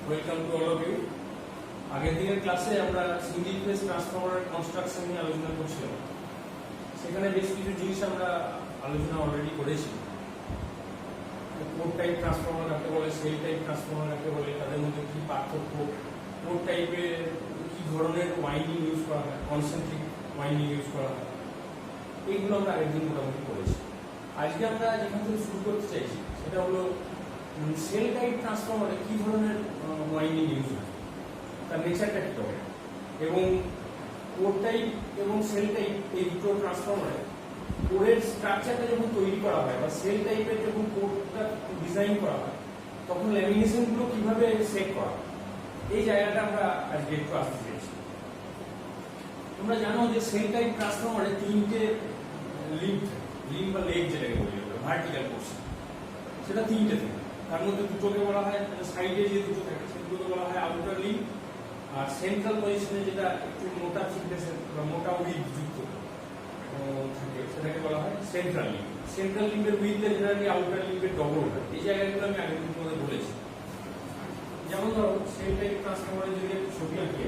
Welcome to all of you. আগের দিনের ক্লাসে আমরা সিঙ্গেল ফেজ ট্রান্সফরমারের কনস্ট্রাকশন নিয়ে আলোচনা করছিলাম। সেখানে বেশ কিছু জিনিস আমরা আলোচনা অলরেডি করেছি। কোর টাইপ ট্রান্সফরমার কাকে বলে, সেল টাইপ ট্রান্সফরমার কাকে বলে, তাদের মধ্যে কি পার্থক্য, কোর টাইপের কি ধরনের ওয়াইন্ডিং ইউজ করা হয়, কনসেন্ট্রিক ওয়াইন্ডিং ইউজ করা হয়, এইগুলো আমরা আগের দিন মোটামুটি করেছি। আজকে আমরা যেখান থেকে শুরু করতে চাইছি সেটা হলো সেল টাইপ ট্রান্সফরমারে কি ধরনের ওয়াইন্ডিং ইউজ হয়, তার নেচারটা কি হবে, এবং কোর টাইপ এবং সেল টাইপ এই দুটো ট্রান্সফরমারে কোরের স্ট্রাকচারটা যখন তৈরি করা হয় বা সেল টাইপের যখন কোরটা ডিজাইন করা হয় তখন ল্যামিনেশনগুলো কিভাবে সেট করা হয়, এই জায়গাটা আমরা আজকে একটু আসতে চাইছি। তোমরা জানো যে সেল টাইপ ট্রান্সফরমারে তিনটে লিঙ্ক বা লেগ যেটাকে বলি ভার্টিক্যাল পোর্শন, সেটা তিনটে থাকে। তার মধ্যে দুটোকে বলা হয় সাইডে যে দুটো থাকে সেগুলোকে বলা হয় আউটার লিঙ্ক, আর সেন্ট্রাল পজিশনে যেটা একটু মোটা থিকনেসের বা মোটা উইথ যুক্ত থাকে সেটাকে বলা হয় সেন্ট্রাল লিঙ্ক। সেন্ট্রাল লিঙ্কের উইথে জেনারেলি আউটার লিঙ্কের ডবল হয়। এই জায়গাগুলো আমি আগের দিন তোমাদের বলেছি। যেমন ধরো সেল টাইপ ট্রান্সফরমারের যদি একটু ছবি আঁকি,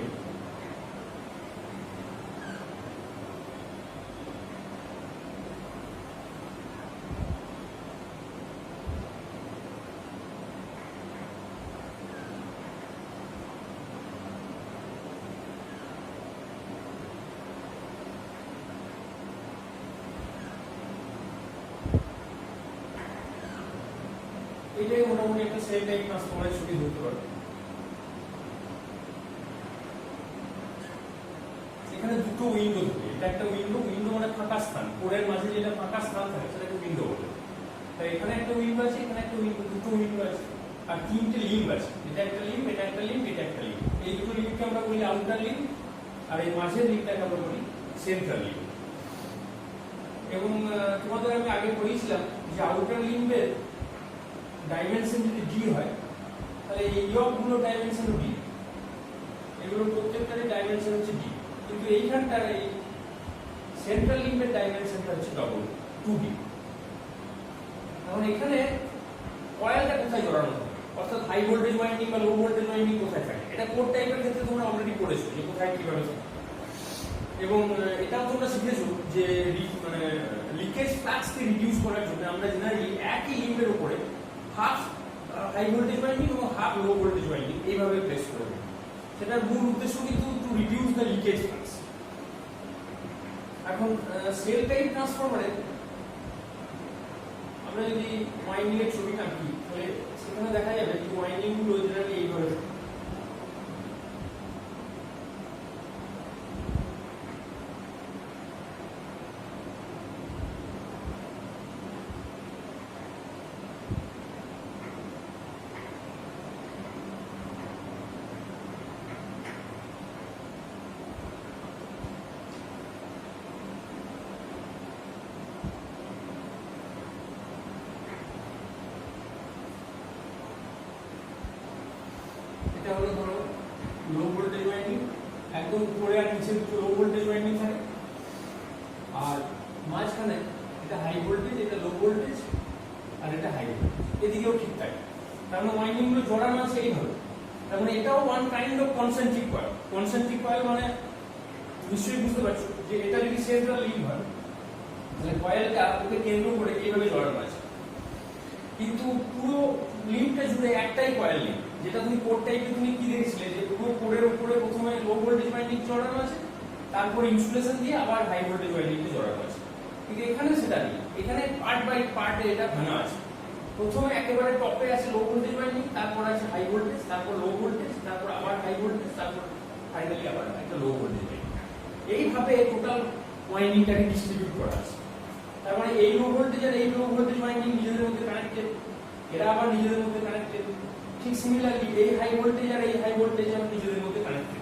এটাই মোটামুটি একটা সেল টাইপ ট্রান্সফরমারের ছবি ধরতে পারবে। এখানে দুটো উইন্ডো থাকে, এটা একটা উইন্ডো মানে ফাঁকা স্থান, কোরের মাঝে যেটা ফাঁকা স্থান থাকে সেটাকে উইন্ডো বলে। তাই এখানে একটা উইন্ডো আছে, এখানে একটা উইন্ডো, দুটো উইন্ডো আছে, আর তিনটে লিম্ব আছে। এটা একটা লিম্ব, এটা একটা লিম্ব, এটা একটা লিম্ব। এই দুটো লিম্বকে আমরা বলি আউটার লিম্ব, আর এই মাঝের লিম্বটাকে আমরা বলি সেন্ট্রাল লিম্ব। এবং তোমাদের আমি আগে বলেছিলাম যে আউটার লিম্বের ডাইমেনশন যদি ডি হয় তাহলে এই ইয়কগুলো ডাইমেনশন ডি, এগুলোর প্রত্যেকটারই ডাইমেনশন হচ্ছে ডি। কিন্তু এইখানটার এই সেন্ট্রাল লিম্বের ডাইমেনশনটা হচ্ছে ডবল 2D। এখন এখানে কয়েলটা কোথায় জড়ানো হবে, অর্থাৎ হাই ভোল্টেজ ওয়াইন্ডিং বা লো ভোল্টেজ ওয়াইন্ডিং কোথায় থাকে, এটা কোর টাইপের ক্ষেত্রে তোমরা অলরেডি পড়েছো যে কোথায় কিভাবে থাকে। এবং এটাও তোমরা শিখেছো যে মানে লিকেজ ফ্লাক্সকে রিডিউস করার জন্য আমরা জেনারেলি একই লিম্বের উপরে হাফ হাই ভোল্টেজ ওয়াইন্ডিং এবং হাফ লো ভোল্টেজ ওয়াইন্ডিং এইভাবে প্লেস করে দেব। সেটার মূল উদ্দেশ্য কিন্তু to reduce the leakage flux. এখন সেল টাইপ ট্রান্সফরমারে আমরা যদি ওয়াইন্ডিং এর ছবিটা আঁকি তাহলে সেখানে দেখা যাবে যে ওয়াইন্ডিং গুলো জেনারেলি এইভাবে থাকে। এটা হলো ধরো লো ভোল্টেজ ওয়াইন্ডিং, একদম উপরে আর নিচে দুটো লো ভোল্টেজ ওয়াইন্ডিং থাকে, আর মাঝখানে এটা হাই ভোল্টেজ, এটা লো ভোল্টেজ, আর এটা হাই ভোল্টেজ, এদিকেও ঠিক থাকে। তার মানে ওয়াইন্ডিং গুলো জড়ানো আছে এইভাবে। তার মানে এটাও one kind of concentric coil. Concentric coil মানে নিশ্চয়ই বুঝতে পারছো যে এটা যদি সেন্ট্রাল লিম্ব হয় তাহলে কয়েলটা ওকে কেন্দ্র করে এইভাবে জড়ানো আছে। কিন্তু পুরো লিম্বটা জুড়ে একটাই কয়েল লিম্ব, যেটা তুমি কোর টাইপে তুমি কি দেখেছিলে যে পুরো কোরের উপরে প্রথমে লো ভোল্টেজ ওয়াইন্ডিং জড়ানো আছে, তারপর ইনসুলেশন দিয়ে আবার হাই ভোল্টেজ ওয়াইন্ডিং জড়ানো আছে। কিন্তু এখানে সেটা নেই, এখানে পার্ট বাই পার্টে এটা ভাঙা আছে। প্রথমে একেবারে টপে আছে লো ভোল্টেজ ওয়াইন্ডিং, তারপর আছে হাই ভোল্টেজ, তারপর লো ভোল্টেজ, তারপর আবার হাই ভোল্টেজ, তারপর ফাইনালি আবার একটা লো ভোল্টেজ ওয়াইন্ডিং। এইভাবে টোটাল ওয়াইন্ডিংটাকে ডিস্ট্রিবিউট করা আছে। তার মানে এই লো ভোল্টেজ আর এই লো ভোল্টেজ ওয়াইন্ডিং নিজেদের মধ্যে কানেক্টেড, এরা আবার নিজেদের মধ্যে কানেক্টেড। ঠিক সিমিলারলি এই হাই ভোল্টেজ আর এই হাই ভোল্টেজ আবার নিজেদের মধ্যে কানেক্টেড।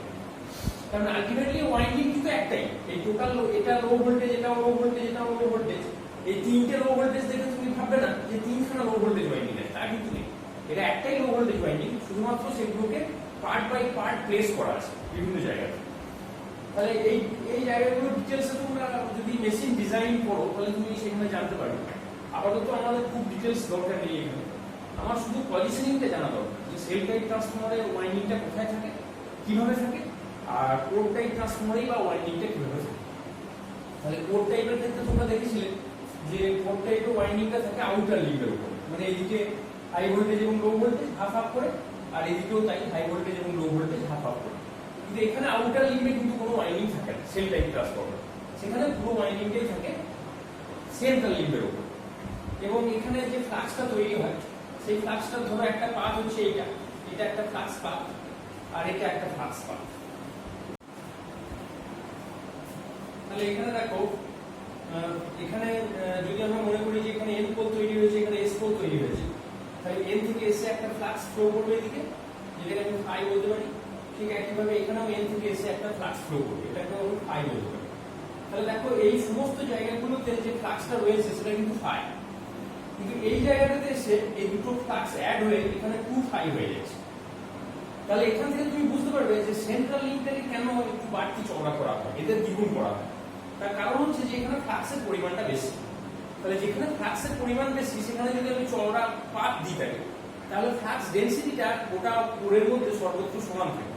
কারণ আলটিমেটলি ওয়াইন্ডিং কিন্তু একটাই। এই টোটাল এটা লো ভোল্টেজ, এটা লো ভোল্টেজ, এটা লো ভোল্টেজ, এই তিনটে লো ভোল্টেজ দেখে তুমি ভাববে না যে তিনখানা লো ভোল্টেজ ওয়াইন্ডিং আছে, তা কিন্তু নেই। এটা একটাই লো ভোল্টেজ ওয়াইন্ডিং, শুধুমাত্র সেগুলোকে পার্ট বাই পার্ট প্লেস করা আছে বিভিন্ন জায়গায়। তাহলে এই জায়গাগুলো ডিটেলসে তোমরা যদি মেশিন ডিজাইন করো তাহলে তুমি সেখানে জানতে পারবে। আপাতত আমাদের খুব ডিটেলস দরকার নেই এখানে। আমার শুধু পজিশনিংটা জানা দরকার যে সেল টাইপ ট্রান্সফরমারের ওয়াইন্ডিংটা কোথায় থাকে, কিভাবে থাকে, আর কোর টাইপ ট্রান্সফরমারে বা ওয়াইন্ডিংটা কিভাবে থাকে। তাহলে কোর টাইপের ক্ষেত্রে তোমরা দেখেছিলে যে কোর টাইপের ওয়াইন্ডিংটা থাকে আউটার লিঙ্কের উপর, মানে এইদিকে হাই ভোল্টেজ এবং লো ভোল্টেজ হাফ হাফ করে, আর এদিকেও তাই হাই ভোল্টেজ এবং লো ভোল্টেজ হাফ হাফ করে। কিন্তু এখানে আউটার লিঙ্কে কিন্তু কোনো ওয়াইন্ডিং থাকে না সেল টাইপ ট্রান্সফরমার, সেখানে পুরো ওয়াইন্ডিংটাই থাকে সেন্ট্রাল লিঙ্কের উপর। এবং এখানে যে ফ্লাক্সটা তৈরি হয় সেই ফ্লাক্সটা ধরো একটা পাথ হচ্ছে এটা, এটা একটা ফ্লাক্স পাথ আর এটা একটা ফ্লাক্স পাথ। তাহলে এখানে দেখো, এখানে যদি আমরা মনে করি যে এখানে এন পোল তৈরি হয়েছে, এখানে এস পোল তৈরি হয়েছে, তাহলে এন থেকে এসে একটা ফ্লাক্স ফ্লো করবে এদিকে, যেটাকে আমি ফাই বলতে পারি। ঠিক একইভাবে এখানেও এন থেকে এসে একটা ফ্লাক্স ফ্লো করবে, এটাকে আমি ফাই বলতে পারি। তাহলে দেখো এই সমস্ত জায়গাগুলোতে যে ফ্লাক্সটা রয়েছে সেটা কিন্তু ফাই, কিন্তু এই জায়গাটাতে এসে এই দুটো ফ্লাক্স অ্যাড হয়ে এখানে 2 ফাই হয়ে যাচ্ছে। তাহলে এখান থেকে তুমি বুঝতে পারবে যে সেন্ট্রাল লিঙ্কটাকে কেন একটু বাড়তি চওড়া করা হয়, এদের দ্বিগুণ করা হয়। তার কারণ হচ্ছে যে এখানে ফ্লাক্সের পরিমাণটা বেশি। তাহলে যেখানে ফ্লাক্সের পরিমাণ বেশি সেখানে যদি আমি চওড়া পাত দিই থাকি, তাহলে ফ্লাক্স ডেনসিটিটা গোটা কোরের মধ্যে সর্বত্র সমান থাকে।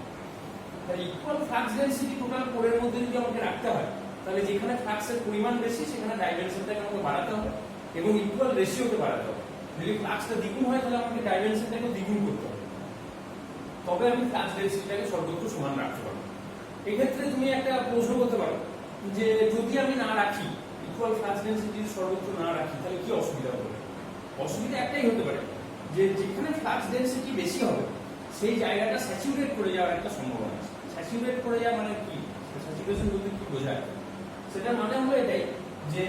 তাহলে ইকুয়াল ফ্লাক্স ডেনসিটি টোটাল কোরের মধ্যে যদি আমাকে রাখতে হয়, তাহলে যেখানে ফ্লাক্সের পরিমাণ বেশি সেখানে ডাইমেনশনটাকে আমাকে বাড়াতে হবে এবং ইকুয়াল রেশিওতে বাড়াতে হবে। যদি ফ্লাক্সটা দ্বিগুণ হয় তাহলে আমাকে ডাইমেনশনটাকে দ্বিগুণ করতে হবে, তবে আমি ফ্লাক্স ডেনসিটিটাকে সর্বত্র সমান রাখতে পারবো। এক্ষেত্রে তুমি একটা প্রশ্ন করতে পারো যে যদি আমি না রাখি, ইকুয়াল ফ্লাক্স ডেনসিটি সর্বত্র না রাখি, তাহলে কি অসুবিধা হবে? অসুবিধা একটাই হতে পারে যে যেখানে ফ্লাক্স ডেনসিটি বেশি হবে সেই জায়গাটা স্যাচুরেট করে যাওয়ার একটা সম্ভাবনা আছে। স্যাচুরেট করে যাওয়া মানে কি, স্যাচুরেশন বলতে কি বোঝায়? সেটা মানে হলো এটাই যে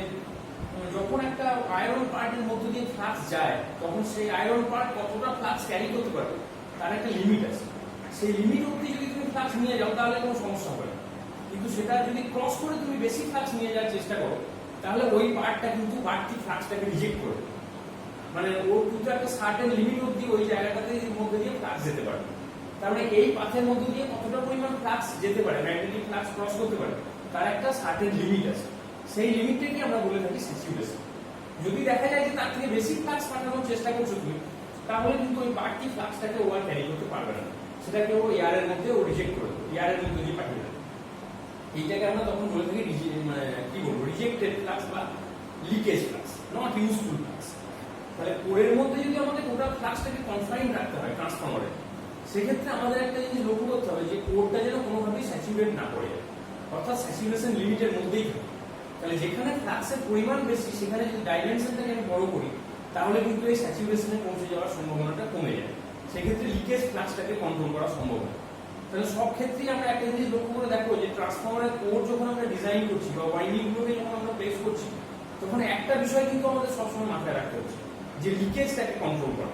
যখন একটা আয়রন পার্টের মধ্য দিয়ে ফ্লাক্স যায় তখন সেই আয়রন পার্ট কতটা ফ্লাক্স ক্যারি করতে পারবে তার একটা লিমিট আছে। সেই লিমিট অবধি যদি তুমি ফ্লাক্স নিয়ে যাও তাহলে কোনো সমস্যা হবে না, কিন্তু সেটা যদি ক্রস করে তুমি বেশি ফ্লাক্স নিয়ে যাওয়ার চেষ্টা করো তাহলে ওই পার্টটা কিন্তু বাড়তি ফ্লাক্সটাকে রিজেক্ট করবে। মানে ওর কিন্তু একটা সার্টেন লিমিট অবধি ওই জায়গাটাতে মধ্যে দিয়ে ফ্লাক্স যেতে পারে। তার মানে এই পাথের মধ্যে দিয়ে কতটা পরিমাণ ফ্লাক্স যেতে পারে, ম্যাগনেটিক ফ্লাক্স ক্রস করতে পারে, তার একটা সার্টেন লিমিট আছে। সেই লিমিটটাকে আমরা বলে থাকি স্যাচুরেশন। যদি দেখা যায় যে তার থেকে বেশি ফ্লাক্স পাঠানোর চেষ্টা করছো তুমি, তাহলে কিন্তু ওই বাড়তি ফ্লাক্সটাকে ও আর ক্যারি করতে পারবে না, সেটাকে ও এয়ারের মধ্যে ও রিজেক্ট করে দেবে, এয়ারের মধ্যে দিয়ে পাঠিয়ে দেবে। এইটাকে আমরা তখন বলে থাকি মানে কি বলবো, রিজেক্টেড ফ্লাক্স বা leakage flux, not useful flux. তাহলে কোরের মধ্যে যদি আমাদের গোটা ফ্লাক্সটাকে কনফাইন রাখতে হয় ট্রান্সফরমারে, সেক্ষেত্রে আমাদের একটা জিনিস লক্ষ্য করতে হবে যে কোরটা যেন কোনোভাবেই স্যাচুরেট না করে যায়, অর্থাৎ স্যাচুরেশন লিমিটের মধ্যেই থাকে। তাহলে যেখানে ফ্লাক্সের পরিমাণ বেশি সেখানে যদি ডাইমেনশনটাকে আমি বড় করি তাহলে কিন্তু এই স্যাচুরেশনে পৌঁছে যাওয়ার সম্ভাবনাটা কমে যায়, সেক্ষেত্রে লিকেজ ফ্লাক্সটাকে কন্ট্রোল করা সম্ভব হয়। তাহলে সব ক্ষেত্রেই আমরা একটা জিনিস লক্ষ্য করে দেখো যে ট্রান্সফরমারের কোর যখন আমরা ডিজাইন করছি বা ওয়াইন্ডিং গুলোকে যখন আমরা প্লেস করছি, তখন একটা বিষয় কিন্তু আমাদের সবসময় মাথায় রাখতে হচ্ছে যে লিকেজটাকে কন্ট্রোল করা।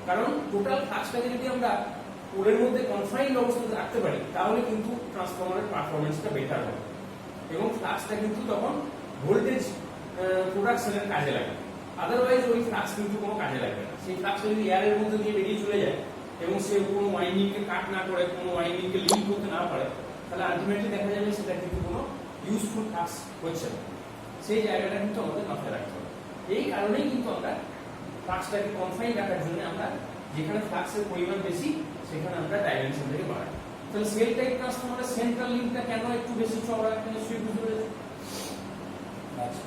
কারণ টোটাল ফ্লাক্সটাকে যদি আমরা কোরের মধ্যে কনফাইন্ড অবস্থাতে রাখতে পারি তাহলে কিন্তু ট্রান্সফরমারের পারফরমেন্সটা বেটার হবে এবং ফ্লাক্সটা কিন্তু তখন ভোল্টেজ প্রোডাকশনের কাজে লাগে। আদারওয়াইজ ওই ফ্লাক্স কিন্তু কোনো কাজে লাগবে না। সেই ফ্লাক্সটা যদি এয়ারের মধ্যে দিয়ে বেরিয়ে চলে যায় এবং সে কোনো ওয়াইন্ডিংকে কাট না করে, কোনো ওয়াইন্ডিংকে লিঙ্ক করতে না পারে, তাহলে আলটিমেটলি দেখা যাবে সেটা কিন্তু কোনো ইউজফুল ফ্লাক্স হচ্ছে না। সেই জায়গাটা কিন্তু আমাদের মাথায় রাখতে হবে। এই কারণেই কিন্তু আমরা ফ্লাক্সটাকে কনফাইন রাখার জন্য আমরা যেখানে ফ্লাক্সের পরিমাণ বেশি সেখানে আমরা ডাইমেনশনটাকে বাড়াই। তাহলে সেল টাইপ ট্রান্সফরমারের সেন্ট্রাল লিঙ্কটা কেন একটু বেশি চওড়া, একটা নিশ্চয়ই বুঝতে পেরেছো। আচ্ছা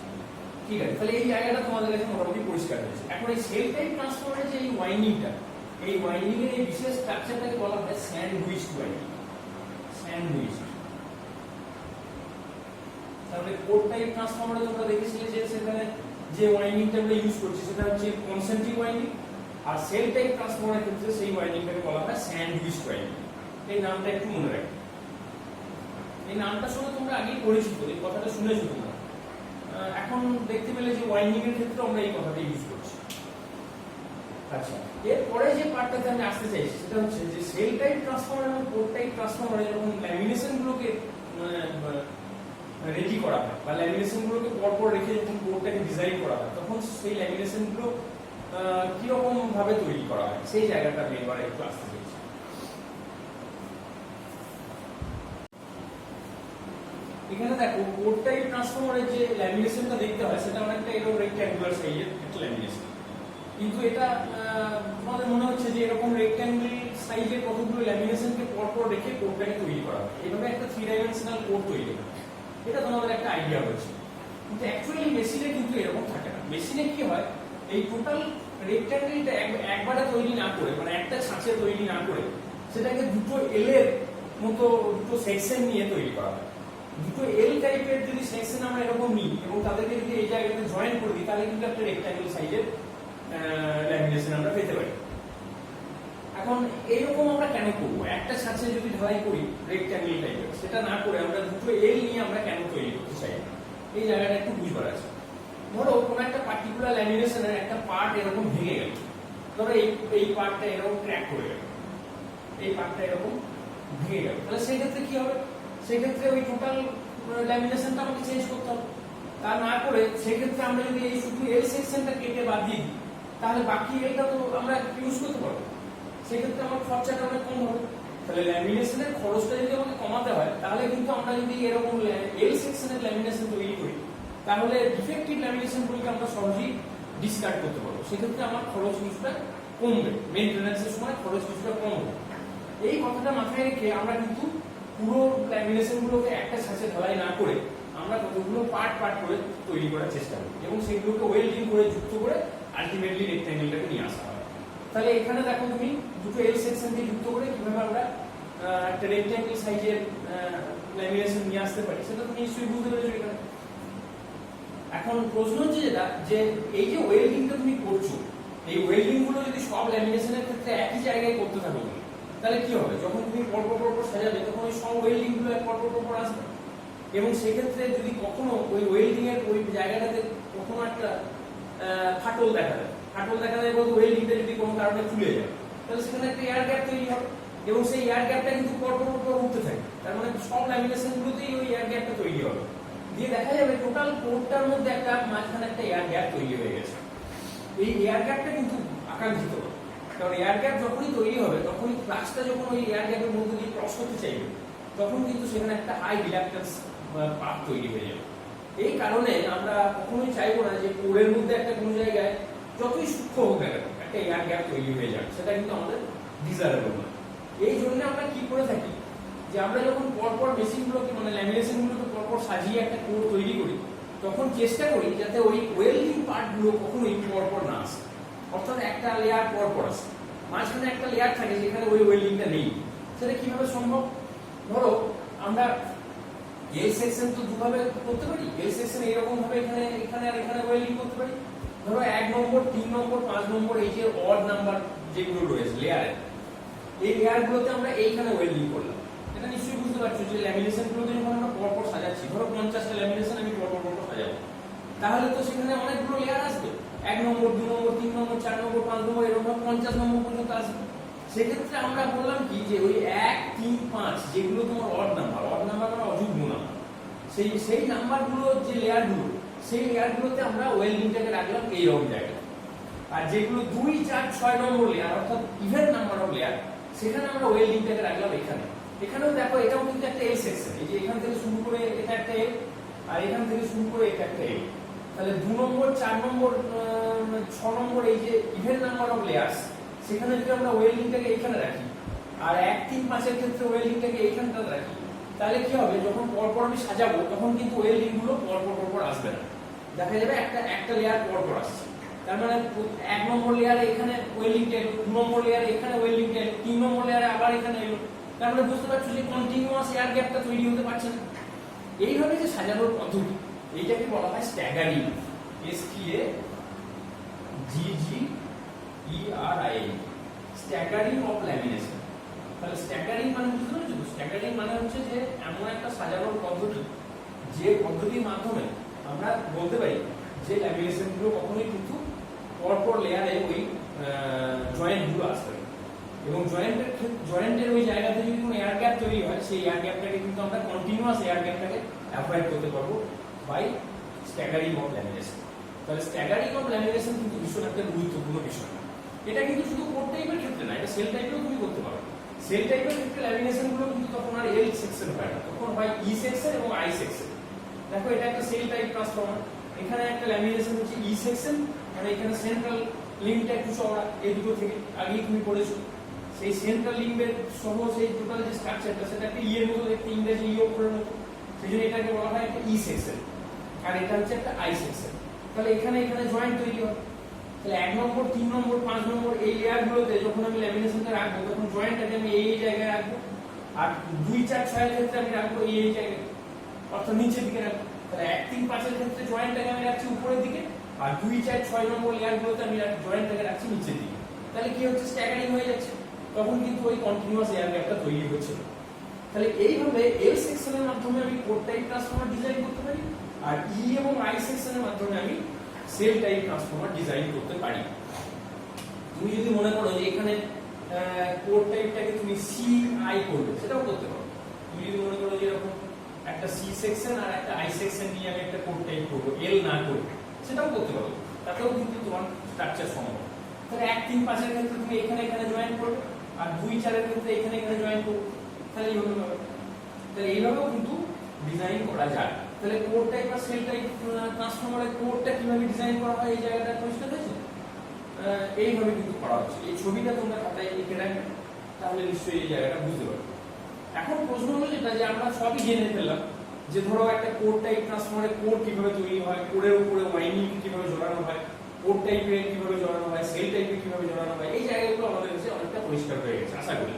ঠিক আছে, তাহলে এই জায়গাটা তোমাদের কাছে মোটামুটি পরিষ্কার হয়েছে। এখন এই সেল টাইপ ট্রান্সফরমারের যে এই ওয়াইন্ডিংটা, এই ওয়াইন্ডিং এর এই বিশেষ স্ট্রাকচারটাকে বলা হয় স্যান্ডউইচড ওয়াইন্ডিং। স্যান্ডউইচড। তাহলে কোর টাইপ ট্রান্সফরমারে তোমরা দেখেছিলে যে সেখানে যে ওয়াইন্ডিংটা আমরা ইউজ করছি সেটা হচ্ছে কনসেন্ট্রিক ওয়াইন্ডিং, আর সেল টাইপ ট্রান্সফরমারের ক্ষেত্রে সেই ওয়াইন্ডিংটাকে বলা হয় স্যান্ডউইচড ওয়াইন্ডিং। এই নামটা একটু মনে রাখবে। এই নামটার সঙ্গে তোমরা আগেই পরিচিত, এই কথাটা শুনেছো তোমরা। এখন দেখতে পেলে যে ওয়াইন্ডিং এর ক্ষেত্রে আমরা এই কথাটা ইউজ করছি। আচ্ছা, এরপরে যে পার্টটাতে আমি আসতে চাইছি সেটা হচ্ছে যে সেল টাইপ ট্রান্সফরমার এবং কোর টাইপ ট্রান্সফরমারে যখন ল্যামিনেশন গুলোকে রেডি করা হয় বা ল্যামিনেশন গুলোকে পরপর রেখে যখন কোরটাকে ডিজাইন করা হয়, তখন সেই ল্যামিনেশন গুলো কিরকম ভাবে তৈরি করা হয় সেই জায়গাটা আমি এবার একটু আসতে চাইছি। এখানে দেখো কোর টাইপ ট্রান্সফরমারের যে ল্যামিনেশনটা দেখতে হয় সেটা অনেকটা এরকম রেক্ট্যাঙ্গুলার সাইজের একটা ল্যামিনেশন। কিন্তু এটা তোমাদের মনে হচ্ছে যে এরকম রেক্ট্যাঙ্গেল সাইজের কতগুলো ল্যামিনেশনকে পরপর রেখে কোডটাকে তৈরি করা হয়, এইভাবে একটা 3 ডাইমেনশনাল কোড তৈরি হয়, এটা তোমাদের একটা আইডিয়া হচ্ছে। কিন্তু অ্যাকচুয়ালি মেশিনে কিন্তু এরকম থাকে না। মেশিনে কি হয়, এই টোটাল রেক্ট্যাঙ্গেলটা একবারে তৈরি না করে, মানে একটা ছাঁচে তৈরি না করে, সেটাকে দুটো এল এর মতো দুটো সেকশন নিয়ে তৈরি করা হয়। দুটো এল টাইপের যদি সেকশন আমরা এরকম নিই এবং তাদেরকে যদি এই জায়গাতে জয়েন করে দিই, তাহলে কিন্তু একটা রেক্ট্যাঙ্গেল সাইজের ল্যামিনেশন আমরা পেতে পারি। এখন এইরকম আমরা কেন করবো? একটা ছাঁচে যদি ঢালাই করি রেক্ট্যাঙ্গেল টাইপের, সেটা না করে আমরা দুটো এল নিয়ে আমরা কেন তৈরি করতে চাই, এই জায়গাটা একটু বুঝবার আছে। ধরো কোনো একটা পার্টিকুলার ল্যামিনেশনের একটা পার্ট এরকম ভেঙে গেল, ধরো এই পার্টটা এরকম ক্র্যাক করে গেল, এই পার্টটা এরকম ভেঙে গেল, তাহলে সেই ক্ষেত্রে কি হবে? সেই ক্ষেত্রে ওই টোটাল ল্যামিনেশনটা আমাকে চেঞ্জ করতে হবে। তা না করে সেক্ষেত্রে আমরা যদি এই শুধু এল সেকশনটা কেটে বাদ দিই, তাহলে বাকি এলটা তো আমরা ইউজ করতে পারবো, সেক্ষেত্রে আমার খরচাটা অনেক কম হবে। তাহলে ল্যামিনেশনের খরচটা যদি আমাকে কমাতে হয়, তাহলে কিন্তু আমরা যদি এরকম এল সেকশনের ল্যামিনেশন তৈরি করি, তাহলে ডিফেক্টিভ ল্যামিনেশনগুলোকে আমরা সহজেই ডিসকার্ড করতে পারবো। সেক্ষেত্রে আমার খরচ কিছুটা কমবে, মেইনটেনেন্সের সময় খরচ কিছুটা কম হবে। এই কথাটা মাথায় রেখে আমরা কিন্তু পুরো ল্যামিনেশনগুলোকে একটা ছাঁচে ঢালাই না করে আমরা কতগুলো পার্ট করে তৈরি করার চেষ্টা করি এবং সেগুলোকে ওয়েল্ডিং করে যুক্ত করে আলটিমেটলি রেক্ট্যাঙ্গেলটাকে নিয়ে আসা হয়। তাহলে এখানে দেখো তুমি দুটো এল সেকশনকে যুক্ত করে কিভাবে আমরা একটা রেক্ট্যাঙ্গেল সাইজের ল্যামিনেশন নিয়ে আসতে পারি, সেটা তুমি নিশ্চয়ই বুঝতে পেরেছো এখানে। এখন প্রশ্ন হচ্ছে যেটা, যে এই যে ওয়েল্ডিংটা তুমি করছো, এই ওয়েল্ডিং গুলো যদি সব ল্যামিনেশনের ক্ষেত্রে একই জায়গায় করতে থাকো, তাহলে কি হবে? যখন তুমি পরপর সাজাবে, তখন ওই সব ওয়েল্ডিং গুলো পরপর আসবে এবং সেক্ষেত্রে যদি কখনো ওই ওয়েল্ডিং এর ওই জায়গাটাতে কখনো একটা ফাটল দেখা যায় বলতে ওয়েল্ডিংটা যদি কোনো কারণে খুলে যায়, তাহলে সেখানে একটা এয়ার গ্যাপ তৈরি হবে এবং সেই এয়ার গ্যাপটা কিন্তু পরপর উঠতে থাকে। তার মানে সব ল্যামিনেশন গুলোতেই ওই এয়ার গ্যাপটা তৈরি হবে, দিয়ে দেখা যাবে টোটাল কোডটার মধ্যে একটা মাঝখানে একটা এয়ার গ্যাপ তৈরি হয়ে গেছে। এই এয়ার গ্যাপটা কিন্তু আকাঙ্ক্ষিত, কারণ এয়ার গ্যাপ যখনই তৈরি হবে, তখনই ফ্লাক্সটা যখন ওই এয়ার গ্যাপের মধ্যে দিয়ে ক্রস করতে চাইবে, তখন কিন্তু সেখানে একটা হাই রিলাক্টেন্স পাথ তৈরি হয়ে যাবে। এই কারণে আমরা কখনোই চাইবো না যে কোডের মধ্যে একটা কোনো জায়গায় যতই সূক্ষ্ম হোক না কেন একটা এয়ার গ্যাপ তৈরি হয়ে যাবে, সেটা কিন্তু আমাদের ডিজায়ারেবল না। এই জন্য আমরা কি করে থাকি, যে আমরা যখন পরপর মেশিনগুলোকে মানে ল্যামিনেশনগুলোকে পরপর সাজিয়ে একটা কোড তৈরি করি, তখন চেষ্টা করি যাতে ওই ওয়েল্ডিং পার্টগুলো কখনোই পরপর না আসে, অর্থাৎ একটা লেয়ার পরপর আসে, মাঝখানে একটা লেয়ার থাকে যেখানে ওই ওয়েল্ডিংটা নেই। সেটা কিভাবে সম্ভব? ধরো আমরা এল সেকশন তো দুভাবে করতে পারি, এল সেকশন এরকম ভাবে এখানে আর এখানে ওয়েল্ডিং করতে পারি। ধরো 1 নম্বর 3 নম্বর 5 নম্বর এই যে অড নাম্বার যেগুলো রয়েছে লেয়ারে, এই লেয়ারগুলোতে আমরা এইখানে ওয়েল্ডিং করলাম। এটা নিশ্চয়ই বুঝতে পারছো যে ল্যামিনেশনগুলোকে যখন আমরা পরপর সাজাচ্ছি, ধরো 50টা ল্যামিনেশন আমি পরপর সাজাবো, তাহলে তো সেখানে অনেকগুলো লেয়ার আসবে, 1 নম্বর 2 নম্বর 3 নম্বর 4 নম্বর 5 নম্বর এরকম 50 নম্বর পর্যন্ত আসবে। সেক্ষেত্রে আমরা বললাম কি, যে ওই 1 3 5 যেগুলো তোমার অড নাম্বার মানে অযুগ্ম নাম্বার, সেই নাম্বারগুলো যে লেয়ারগুলো, সেই লেয়ারগুলোতে আমরা ওয়েল্ডিংটাকে রাখলাম এইরকম জায়গায়। আর যেগুলো 2 4 6 নম্বর লেয়ার অর্থাৎ ইভেন নাম্বার অফ লেয়ার, সেখানে আমরা ওয়েল্ডিংটাকে রাখলাম এখানে। এখানেও দেখো এটাও কিন্তু একটা এল সেকশন, এই যে এখান থেকে শুরু করে এটা একটা এল, আর এখান থেকে শুরু করে এটা একটা এল। তাহলে 2 নম্বর 4 নম্বর 6 নম্বর এই যে ইভেন নাম্বার অফ লেয়ার্স, সেখানে যদি আমরা ওয়েল্ডিংটাকে এখানে রাখি, আর 1 3 5 এর ক্ষেত্রে ওয়েল্ডিংটাকে এইখানটাতে রাখি, তাহলে কি হবে? যখন পরপর আমি সাজাবো, তখন কিন্তু ওয়েল্ডিং গুলো পরপর আসবে না, দেখা যাবে একটা লেয়ার পরপর আসছে। তার মানে 1 নম্বর লেয়ারে এখানে ওয়েল্ডিংটা এলো, 2 নম্বর লেয়ারে এখানে ওয়েল্ডিংটা এলো, 3 নম্বর লেয়ারে আবার এখানে এলো। তার মানে বুঝতে পারছো যে কন্টিনিউয়াস এয়ার গ্যাপটা তৈরি হতে পারছে না। এইভাবে যে সাজানোর পদ্ধতি, এইটাকে বলা হয় staggering, STAGGERING, staggering of lamination. তাহলে স্ট্যাগারিং মানে বুঝতে পারছো? স্ট্যাগারিং মানে হচ্ছে যে এমন একটা সাজানোর পদ্ধতি, যে পদ্ধতির মাধ্যমে আমরা বলতে পারি যে ল্যামিনেশনগুলো কখনোই কিন্তু পরপর লেয়ারে ওই জয়েন্টগুলো আসবে এবং জয়েন্টের ওই জায়গাতে যদি কোনো এয়ার গ্যাপ তৈরি হয়, সেই এয়ার গ্যাপটাকে কিন্তু আমরা কন্টিনিউয়াস এয়ার গ্যাপটাকে অ্যাভয়েড করতে পারবো বাই স্ট্যাগারিং অফ ল্যামিনেশন। তাহলে স্ট্যাগারিং অফ ল্যামিনেশন কিন্তু ভীষণ একটা গুরুত্বপূর্ণ বিষয়। এটা কিন্তু শুধু কোড টাইপের ক্ষেত্রে না, এটা সেল টাইপেও তুমি করতে পারো। সেল টাইপের ক্ষেত্রে ল্যামিনেশনগুলো কিন্তু তখন আর এল সেকশন হয় না, তখন হয় ই সেকশন এবং আই সেকশন। দেখো এটা একটা সেল টাইপ ট্রান্সফর্মার, এখানে একটা ল্যামিনেশন হচ্ছে ই সেকশন, মানে এখানে সেন্ট্রাল লিঙ্কটা একটু চওড়া, এই দুটো থেকে আগেই তুমি পড়েছো। সেই সেন্ট্রাল লিম্বের সহ সেই টোটাল যে স্ট্রাকচারটা সেটা একটা ই এর মতো দেখতে, ইংরেজি ই অক্ষরের মতো, সেই জন্য এটাকে বলা হয় একটা ই সেকশন, আর এটা হচ্ছে একটা আই সেকশন। তাহলে এখানে এখানে জয়েন্ট তৈরি হয়। তাহলে 1 নম্বর 3 নম্বর 5 নম্বর এই লেয়ারগুলোতে যখন আমি ল্যামিনেশনটা রাখবো তখন জয়েন্টটাকে আমি এই জায়গায় রাখবো, আর 2 4 6 এর ক্ষেত্রে আমি রাখবো এই জায়গায়, অর্থাৎ নিচের দিকে রাখবো। তাহলে 1 3 5 এর ক্ষেত্রে জয়েন্টটাকে আমি রাখছি উপরের দিকে, আর 2 4 6 নম্বর লেয়ারগুলোতে আমি জয়েন্টটাকে রাখছি নিচের দিকে। তাহলে কি হচ্ছে, স্ট্যাগারিং হয়ে যাচ্ছে, তখন কিন্তু ওই কন্টিনিউয়াস এয়ার গ্যাপটা তৈরি হচ্ছে। তাহলে এইভাবে এল সেকশনের মাধ্যমে আমি কোর টাইপ ট্রান্সফর্মার ডিজাইন করতে পারি, আর ই এবং আই সেকশনের মাধ্যমে আমি সেল টাইপ ট্রান্সফর্মার ডিজাইন করতে পারি। তুমি যদি মনে করো যে এখানে কোর টাইপটাকে তুমি সি আই করবে, সেটাও করতে পারো। তুমি যদি মনে করো যে এরকম একটা সি সেকশন আর একটা আই সেকশন নিয়ে আমি একটা কোর টাইপ করব, এল না করে, সেটাও করতে পারো, তাতেও কিন্তু তোমার স্ট্রাকচার সম্ভব। তাহলে 1 3 5 এর ক্ষেত্রে তুমি এখানে এখানে জয়েন করবে, আর 2 4 এর ক্ষেত্রে এখানে এখানে জয়েন করবে, তাহলে এইভাবে হবে। তাহলে এইভাবেও কিন্তু ডিজাইন করা যায়। তাহলে কোর টাইপ আর সেল টাইপ ট্রান্সফরমারের কোরটা কিভাবে ডিজাইন করা হয় এই জায়গাটা পরিষ্কার হয়েছে। এইভাবে কিন্তু করা হচ্ছে। এই ছবিটা তোমরা খাতায় এঁকে রাখবে, তাহলে নিশ্চয়ই এই জায়গাটা বুঝতে পারবে। এখন প্রশ্ন হলো যেটা, যে আমরা সবই জেনে ফেললাম যে ধরো একটা কোর টাইপ ট্রান্সফরমারের কোর কিভাবে তৈরি হয়, কোরের উপরে ওয়াইন্ডিং কিভাবে জড়ানো হয়, কোর টাইপের কিভাবে জড়ানো হয়, সেল টাইপের কিভাবে জড়ানো হয়, এই জায়গাগুলো আমাদের কাছে অনেকটা পরিষ্কার হয়ে গেছে আশা করি।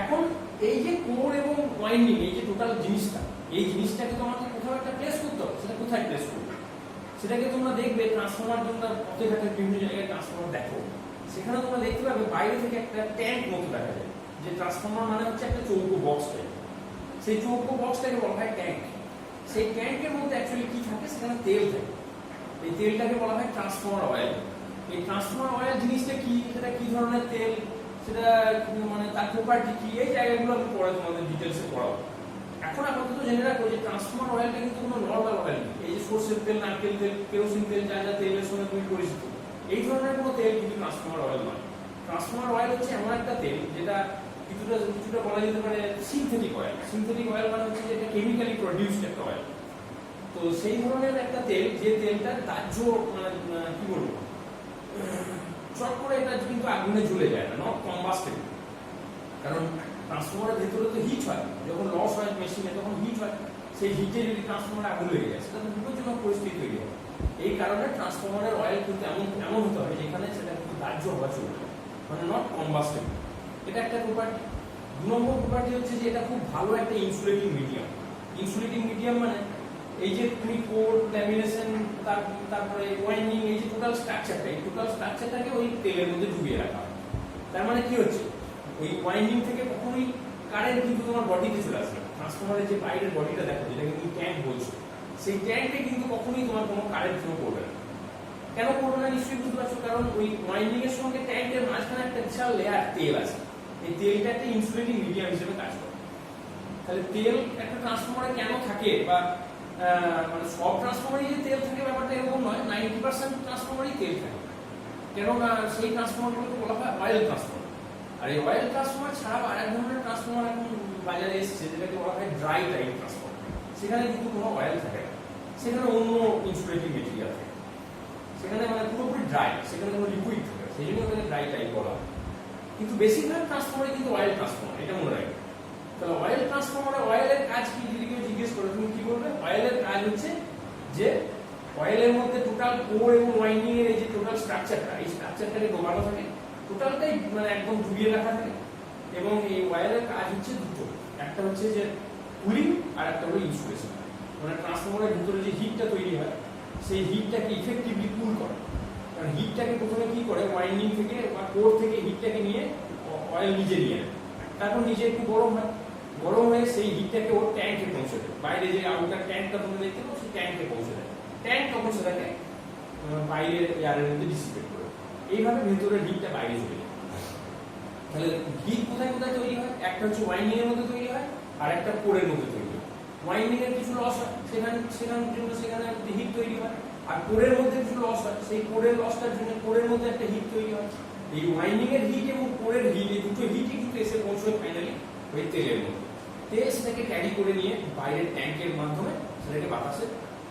এখন এই যে কোর এবং ওয়াইন্ডিং, এই যে টোটাল জিনিসটা, এই জিনিসটাকে তোমাকে কোথাও একটা প্লেস করতে হবে। সেটা কোথায় প্লেস করবে, সেটাকে তোমরা দেখবে ট্রান্সফরমার, তোমরা পথে ঘাটে বিভিন্ন জায়গায় ট্রান্সফরমার দেখো, সেখানে তোমরা দেখতে পাবে বাইরে থেকে একটা ট্যাঙ্ক মতো দেখা যায়। যে ট্রান্সফরমার মানে হচ্ছে একটা চৌকো বক্স টাইপ, সেই চৌকো বক্সটাকে বলা হয় ট্যাঙ্ক। সেই ট্যাঙ্কের মধ্যে অ্যাকচুয়ালি কি থাকে, সেখানে তেল থাকে। এই তেলটাকে বলা হয় ট্রান্সফরমার অয়েল। এই ট্রান্সফরমার অয়েল জিনিসটা কি, সেটা কি ধরনের তেল, সেটা মানে তার প্রপার্টি কি, এই জায়গাগুলো আমি পরে তোমাদের ডিটেলসে পড়াবো। এখন আপাতত জেনে রাখো যে ট্রান্সফরমার অয়েলটা কিন্তু কোনো নর্মাল অয়েল নেই। এই যে সরষের তেল, নারকেল তেল, কেরোসিন তেল, যা যা তেলের সঙ্গে তুমি পরিচিত, এই ধরনের কোনো তেল কিন্তু ট্রান্সফরমার অয়েল নয়। ট্রান্সফরমার অয়েল হচ্ছে এমন একটা তেল যেটা কিছুটা বলা যেতে পারে সিনথেটিক অয়েল। সিনথেটিক অয়েল মানে হচ্ছে যেটা কেমিক্যালি প্রডিউসড একটা অয়েল। তো সেই ধরনের একটা তেল, যে তেলটা দাহ্য, কি বলবো, চট করে এটা কিন্তু আগুনে জ্বলে যায় না, নট কম্বাস্টেবল। কারণ ট্রান্সফরমারের ভেতরে তো হিট হয়, যখন লস হয় মেশিনে তখন হিট হয়, সেই হিটে যদি ট্রান্সফরমার আগুন লেগে যায় সেটা তো বিপজ্জনক পরিস্থিতি তৈরি হয়। এই কারণে ট্রান্সফরমারের অয়েল কিন্তু এমন হতে হবে যেখানে সেটা কিন্তু দাহ্য হওয়া চলবে, মানে নট কম্বাস্টেবল। এটা একটা প্রপার্টি। 2 নম্বর প্রপার্টি হচ্ছে যে এটা খুব ভালো একটা ইনসুলেটিং মিডিয়াম। ইনসুলেটিং মিডিয়াম মানে এই যে তুমি কোর, ল্যামিনেশন, তারপরে ওয়াইন্ডিং, এই যে টোটাল স্ট্রাকচারটা, এই টোটাল স্ট্রাকচারটাকে ওই তেলের মধ্যে ডুবিয়ে রাখা হয়। তার মানে কি হচ্ছে, ওই ওয়াইন্ডিং থেকে কখনোই কারেন্ট কিন্তু তোমার বডিতে চলে আসবে। ট্রান্সফরমারের যে বাইরের বডিটা দেখো, যেটাকে তুমি ট্যাঙ্ক বলছো, সেই ট্যাঙ্কে কিন্তু কখনোই তোমার কোনো কারেন্ট ফ্লো করবে না। কেন করবে না নিশ্চয়ই বুঝতে পারছো, কারণ ওই ওয়াইন্ডিং এর সঙ্গে ট্যাঙ্কের মাঝখানে একটা বিশাল লেয়ার তেল আছে। এই তেলটা একটা ইনসুলেটিং মিডিয়াম হিসেবে কাজ করে। তাহলে তেল একটা ট্রান্সফরমারে কেন থাকে, বা মানে সব ট্রান্সফরমারই যে তেল থাকে ব্যাপারটা এরকম নয়, 90% ট্রান্সফরমারই তেল থাকে। কেননা সেই ট্রান্সফরমারগুলোকে বলা হয় অয়েল ট্রান্সফরমার। আর এই অয়েল ট্রান্সফরমার ছাড়াও আরেক ধরনের ট্রান্সফরমার এখন বাজারে এসেছে, যেটাকে বলা হয় ড্রাই টাইপ ট্রান্সফরমার। সেখানে কিন্তু কোনো অয়েল থাকে না, সেখানে অন্য ইনসুলেটিং মেটেরিয়াল থাকে, সেখানে মানে পুরোপুরি ড্রাই, সেখানে কোনো লিকুইড থাকে, সেই জন্য ওটাকে ড্রাই টাইপ বলা হয়। কিন্তু বেশিরভাগ ট্রান্সফরমারই কিন্তু অয়েল ট্রান্সফরমার, এটা মনে রাখবে। তাহলে অয়েল ট্রান্সফরমারে অয়েলের কাজ কি, যদি কেউ জিজ্ঞেস করে তুমি কি বলবে? অয়েলের কাজ হচ্ছে যে অয়েলের মধ্যে টোটাল কোর এবং ওয়াইন্ডিং এর এই যে টোটাল স্ট্রাকচারটা, এই স্ট্রাকচারটাকে ডোবানো থাকে, টোটালটাই মানে একদম ডুবিয়ে রাখা থাকে। এবং এই অয়েলের কাজ হচ্ছে দুটো, একটা হচ্ছে যে কুলিং, আর একটা হলো ইনসুলেশন। মানে ট্রান্সফরমারের ভিতরে যে হিটটা তৈরি হয়, সেই হিটটাকে ইফেক্টিভলি কুল করে। কারণ হিটটাকে প্রথমে কি করে, ওয়াইন্ডিং থেকে বা কোর থেকে হিটটাকে নিয়ে অয়েল নিজে নিয়ে নেয়, তারপর নিজে একটু গরম হয়, গরম হয়ে সেই হিটটাকে ওর ট্যাঙ্কে পৌঁছে দেয়। বাইরে যে আউটার ট্যাঙ্কটা তুমি দেখতে পাবো, সেই ট্যাঙ্কে পৌঁছে দেয়। ট্যাঙ্ক তখন সেটাকে বাইরের এয়ারের মধ্যে ডিসিপেট করে, এইভাবে ভেতরের হিটটা বাইরে চলে যায়। তাহলে হিট কোথায় কোথায় তৈরি হয়, একটা হচ্ছে ওয়াইন্ডিং এর মধ্যে তৈরি হয়, আর একটা কোরের মধ্যে তৈরি হয়। ওয়াইন্ডিং এর কিছু লস হয়, সেখানে হিট তৈরি হয়। আর কোরের মধ্যে কিছু লস হয়, সেই কোরের লসটার জন্য কোরের মধ্যে একটা হিট তৈরি হয়। এই ওয়াইন্ডিং এর হিট এবং কোরের হিট, এই দুটো হিটই কিন্তু এসে পৌঁছয় ফাইনালি ওই তেলের মধ্যে। তেল সেটাকে ক্যারি করে নিয়ে বাইরের ট্যাঙ্কের মাধ্যমে সেটাকে বাতাসে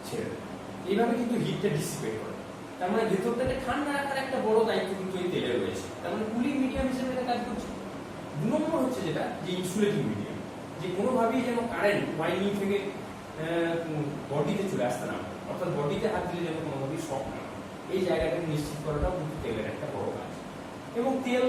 ছেড়ে দেয়। এইভাবে কিন্তু হিটটা ডিসিপেট করে। তার মানে ভেতরটাকে ঠান্ডা রাখার একটা বড় দায়িত্ব কিন্তু এই তেলে রয়েছে, তার মানে কুলিং মিডিয়াম হিসেবে এটা কাজ করছে। 2 নম্বর হচ্ছে যেটা যে ইনসুলেটিং মিডিয়াম, যে কোনোভাবেই যেন কারেন্ট ওয়াইন্ডিং থেকে বডিতে চলে আসতে না, অর্থাৎ বডিতে হাত দিলে যেন কোনোভাবেই শক না, এই জায়গাটাকে নিশ্চিত করাটাও কিন্তু তেলের একটা বড় কাজ। এবং তেল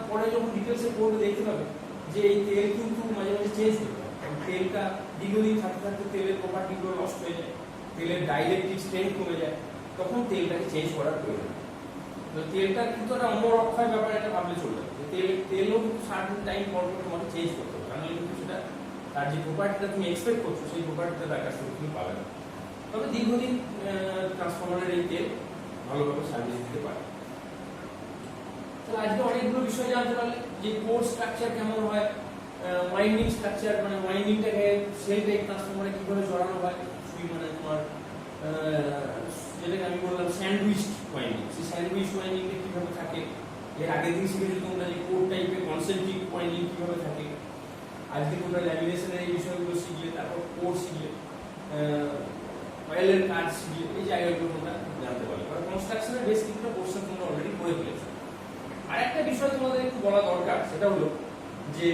পরে যখন ডিটেলসে পড়বে দেখতে পাবে যে এই তেল কিন্তু মাঝে মাঝে চেঞ্জ করতে হয়, কারণ তেলটা দীর্ঘদিন থাকতে থাকতে তেলের প্রপার্টিগুলো নষ্ট হয়ে যায়, তেলের ডাইলেকট্রিক স্ট্রেংথ কমে যায়, তখন তেলটাকে চেঞ্জ করার প্রয়োজন। তো তেলটা কিন্তু একটা অমর অক্ষয় ব্যাপার, এটা ভাবলে চলবে যে তেলও কিন্তু সার্টেন টাইম পর পর তোমাকে চেঞ্জ করতে হবে, তাহলে কিন্তু সেটা তার যে প্রপার্টিটা তুমি এক্সপেক্ট করছো সেই প্রপার্টিটা তার কাছ থেকে তুমি পাবে না। তবে দীর্ঘদিন ট্রান্সফরমারের এই তেল ভালোভাবে সার্ভিস দিতে পারে। তো আজকে অনেকগুলো বিষয় জানতে পারলে, যে কোর স্ট্রাকচার কেমন হয়, ওয়াইন্ডিং স্ট্রাকচার মানে ওয়াইন্ডিংটাকে সেল টাইপ ট্রান্সফরমারে কিভাবে জড়ানো হয়, মানে তোমার যেটাকে আমি বললাম স্যান্ডউইচ ওয়াইন্ডিং, সেই স্যান্ডউইচ ওয়াইন্ডিংটা কিভাবে থাকে, এর আগের দিন শিখেছি তোমরা যে কোর টাইপের কনসেন্ট্রিক ওয়াইন্ডিং কিভাবে থাকে। আজকে তোমরা ল্যামিনেশনের এই বিষয়গুলো শিখলে, তারপর কোর শিখলে, অয়েলের কাজ শিখলে, এই জায়গাগুলো তোমরা জানতে পারবে। আর কনস্ট্রাকশনের বেশ কিছুটা পোর্শন তোমরা অলরেডি করে ফেলেছো। আর একটা বিষয় তোমাদের একটু বলা দরকার, সেটা হলো যে